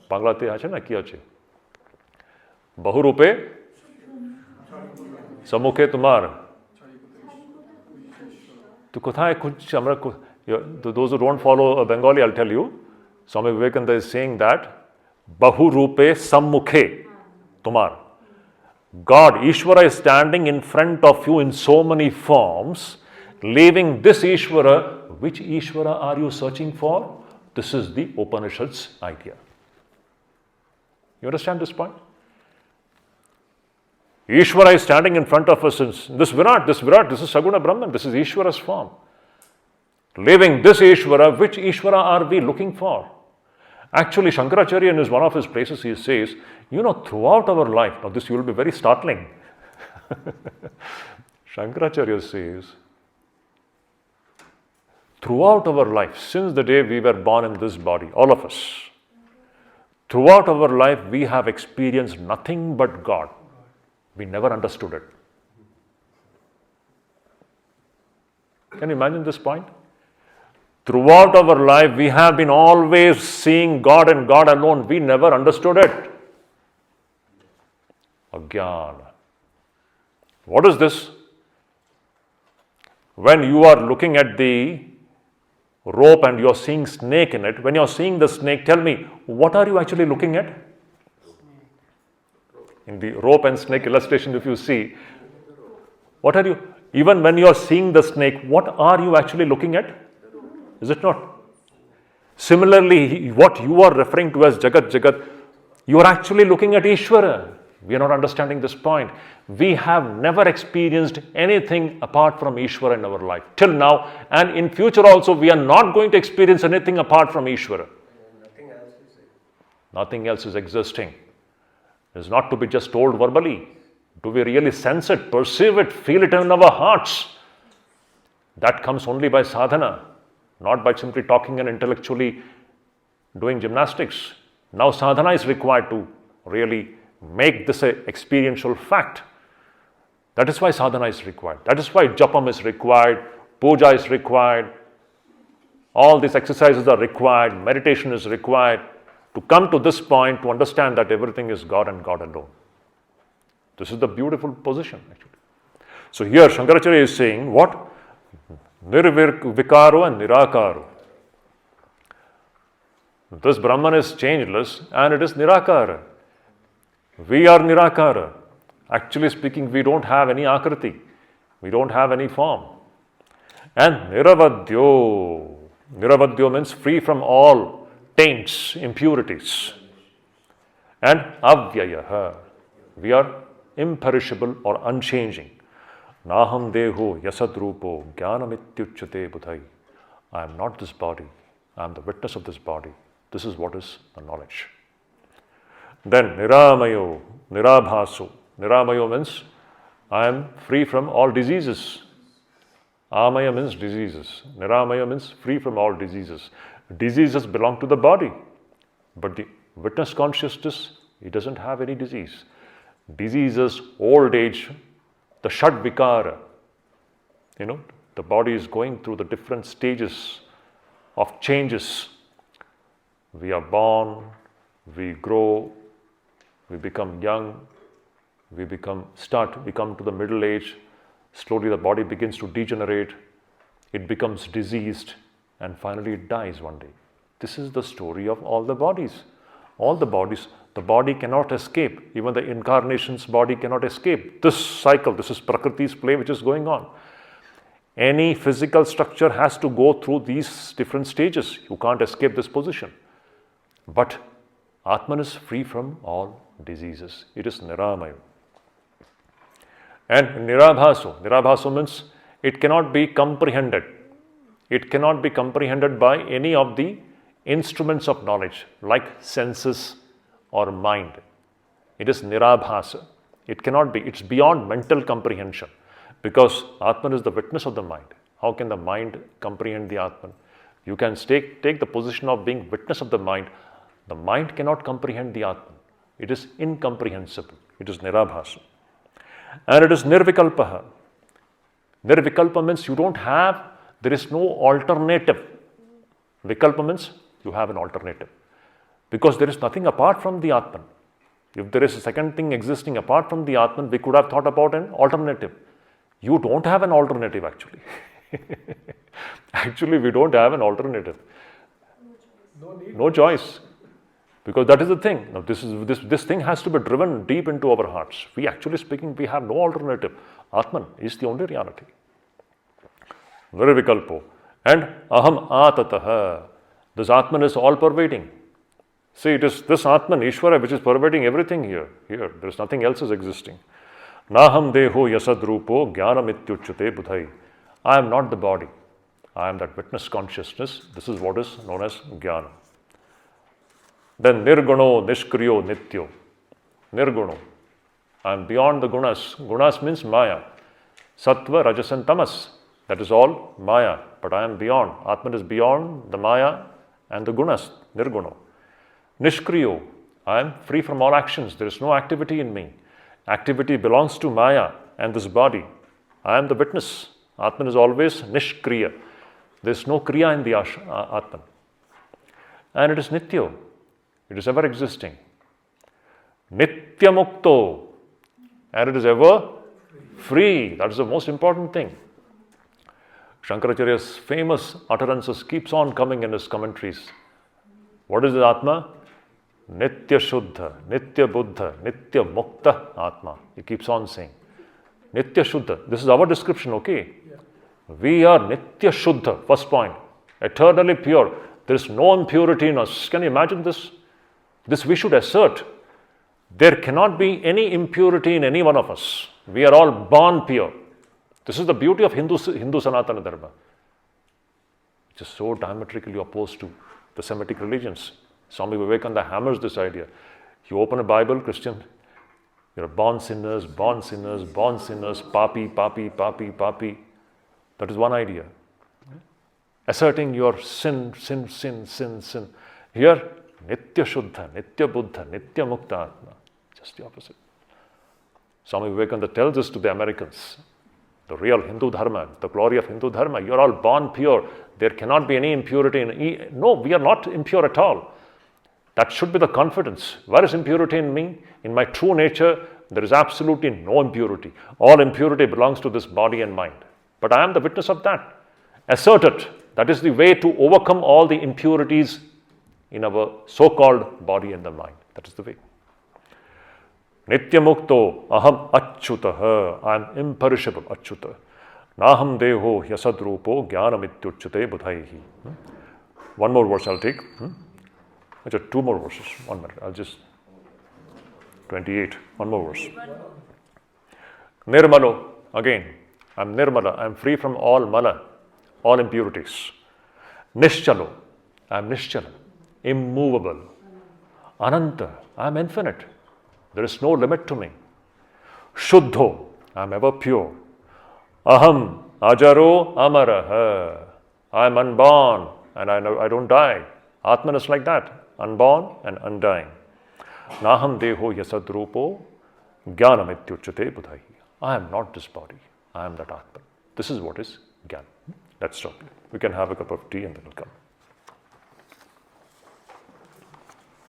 Banglate ache na ki ache. Bahurupe Samukhe Tumar. To kothaye kuch amra, those who don't follow Bengali, I'll tell you. Swami Vivekananda is saying that Bahurupe Sammukhe Tumar. God, Ishvara is standing in front of you in so many forms, leaving this Ishvara. Which Ishvara are you searching for? This is the Upanishad's idea. You understand this point? Ishvara is standing in front of us in this Virat, this is Saguna Brahman, this is Ishvara's form. Leaving this Ishvara, which Ishvara are we looking for? Actually, Shankaracharya in one of his places, he says, throughout our life, now this will be very startling. Shankaracharya says, throughout our life, since the day we were born in this body, all of us, throughout our life we have experienced nothing but God. We never understood it. Can you imagine this point? Throughout our life, we have been always seeing God and God alone. We never understood it. Ajnana. What is this? When you are looking at the rope and you are seeing snake in it, when you are seeing the snake, tell me, what are you actually looking at? In the rope and snake illustration, if you see, what are you, even when you are seeing the snake, what are you actually looking at? Is it not? Similarly, what you are referring to as Jagat, you are actually looking at Ishvara. We are not understanding this point. We have never experienced anything apart from Ishvara in our life till now, and in future also we are not going to experience anything apart from Ishvara. Nothing else is existing. It is not to be just told verbally. Do we really sense it, perceive it, feel it in our hearts? That comes only by sadhana, not by simply talking and intellectually doing gymnastics. Now sadhana is required to really make this an experiential fact. That is why sadhana is required. That is why japam is required, puja is required, all these exercises are required, meditation is required to come to this point to understand that everything is God and God alone. This is the beautiful position actually. So here Shankaracharya is saying what? Nirvikaro and Nirakaro. This Brahman is changeless and it is Nirakara. We are Nirakara. Actually speaking, we don't have any Akriti. We don't have any form. And Niravadyo. Niravadyo means free from all taints, impurities. And Avyayaha. We are imperishable or unchanging. Naham deho yasadrupo jnanamityuchyate buddhai. I am not this body. I am the witness of this body. This is what is the knowledge. Then Niramayo, Nirabhaso. Niramayo means I am free from all diseases. Amaya means diseases. Niramaya means free from all diseases. Diseases belong to the body. But the witness consciousness, it doesn't have any disease. Diseases, old age, the Shadvikara. The body is going through the different stages of changes. We are born, we grow, we become young, we come to the middle age, slowly the body begins to degenerate, it becomes diseased, and finally it dies one day. This is the story of all the bodies. All the bodies, the body cannot escape, even the incarnation's body cannot escape. This cycle, this is Prakriti's play which is going on. Any physical structure has to go through these different stages. You can't escape this position. But Atman is free from all diseases. It is Niramaya. And Nirabhaso. Nirabhaso means it cannot be comprehended. It cannot be comprehended by any of the instruments of knowledge like senses or mind. It is Nirabhasa. It cannot be. It's beyond mental comprehension because Atman is the witness of the mind. How can the mind comprehend the Atman? You can take the position of being witness of the mind. The mind cannot comprehend the Atman. It is incomprehensible. It is Nirabhasa. And it is Nirvikalpaha. Nirvikalpa means there is no alternative. Vikalpa means you have an alternative. Because there is nothing apart from the Atman. If there is a second thing existing apart from the Atman, we could have thought about an alternative. You don't have an alternative actually. Actually, we don't have an alternative. No choice. Because that is the thing. Now, this thing has to be driven deep into our hearts. We actually speaking, we have no alternative. Atman is the only reality. Nirvikalpo. And aham atataha. This Atman is all pervading. See, it is this Atman, Ishvara, which is pervading everything here. Here, there is nothing else is existing. Naham deho yasadrupo jnanam ityuchyate budhai. I am not the body. I am that witness consciousness. This is what is known as jnana. Then nirguno, nishkriyo, nityo. Nirguno. I am beyond the gunas. Gunas means maya. Sattva, rajas and tamas. That is all maya. But I am beyond. Atman is beyond the maya and the gunas. Nirguno. Nishkriyo. I am free from all actions. There is no activity in me. Activity belongs to maya and this body. I am the witness. Atman is always nishkriya. There is no kriya in the Atman. And it is nityo. It is ever existing. Nitya mukto. And it is ever free. That is the most important thing. Shankaracharya's famous utterances keeps on coming in his commentaries. What is the Atma? Nitya Shuddha, Nitya Buddha, Nitya Mukta Atma. He keeps on saying. Nitya Shuddha. This is our description, okay? Yeah. We are Nitya Shuddha, first point. Eternally pure. There is no impurity in us. Can you imagine this? This we should assert. There cannot be any impurity in any one of us. We are all born pure. This is the beauty of Hindu Sanatana Dharma, which is so diametrically opposed to the Semitic religions. Swami Vivekananda hammers this idea. You open a Bible, Christian, you're born sinners, born sinners, born sinners, papi, papi, papi, papi. That is one idea. Asserting your sin. Here, Nitya Shuddha, Nitya Buddha, Nitya Mukta Atma. Just the opposite. Swami Vivekananda tells this to the Americans. The real Hindu Dharma, the glory of Hindu Dharma. You're all born pure. There cannot be any impurity in No, we are not impure at all. That should be the confidence. Where is impurity in me? In my true nature, there is absolutely no impurity. All impurity belongs to this body and mind. But I am the witness of that. Assert it. That is the way to overcome all the impurities in our so-called body and the mind. That is the way. Nitya mukto aham achyutaha. I am imperishable, achyuta. Naham deho yasadrupo jnanam ityuchyate budhaihi. One more verse I'll take. Actually, two more verses. 1 minute. I'll just 28. One more verse. Nirmalo. Again, I'm nirmala. I'm free from all mala, all impurities. Nishchalo. I'm nischala, immovable. Ananta. I'm infinite. There is no limit to me. Shuddho. I'm ever pure. Aham. Ajaro amaraha. I'm unborn and I don't die. Atman is like that. Unborn and undying. Naham deho yasadrupo jnanam ityuchyate budhaihi. I am not this body. I am that Atman. This is what is jnana. Let's stop. We can have a cup of tea and then we'll come.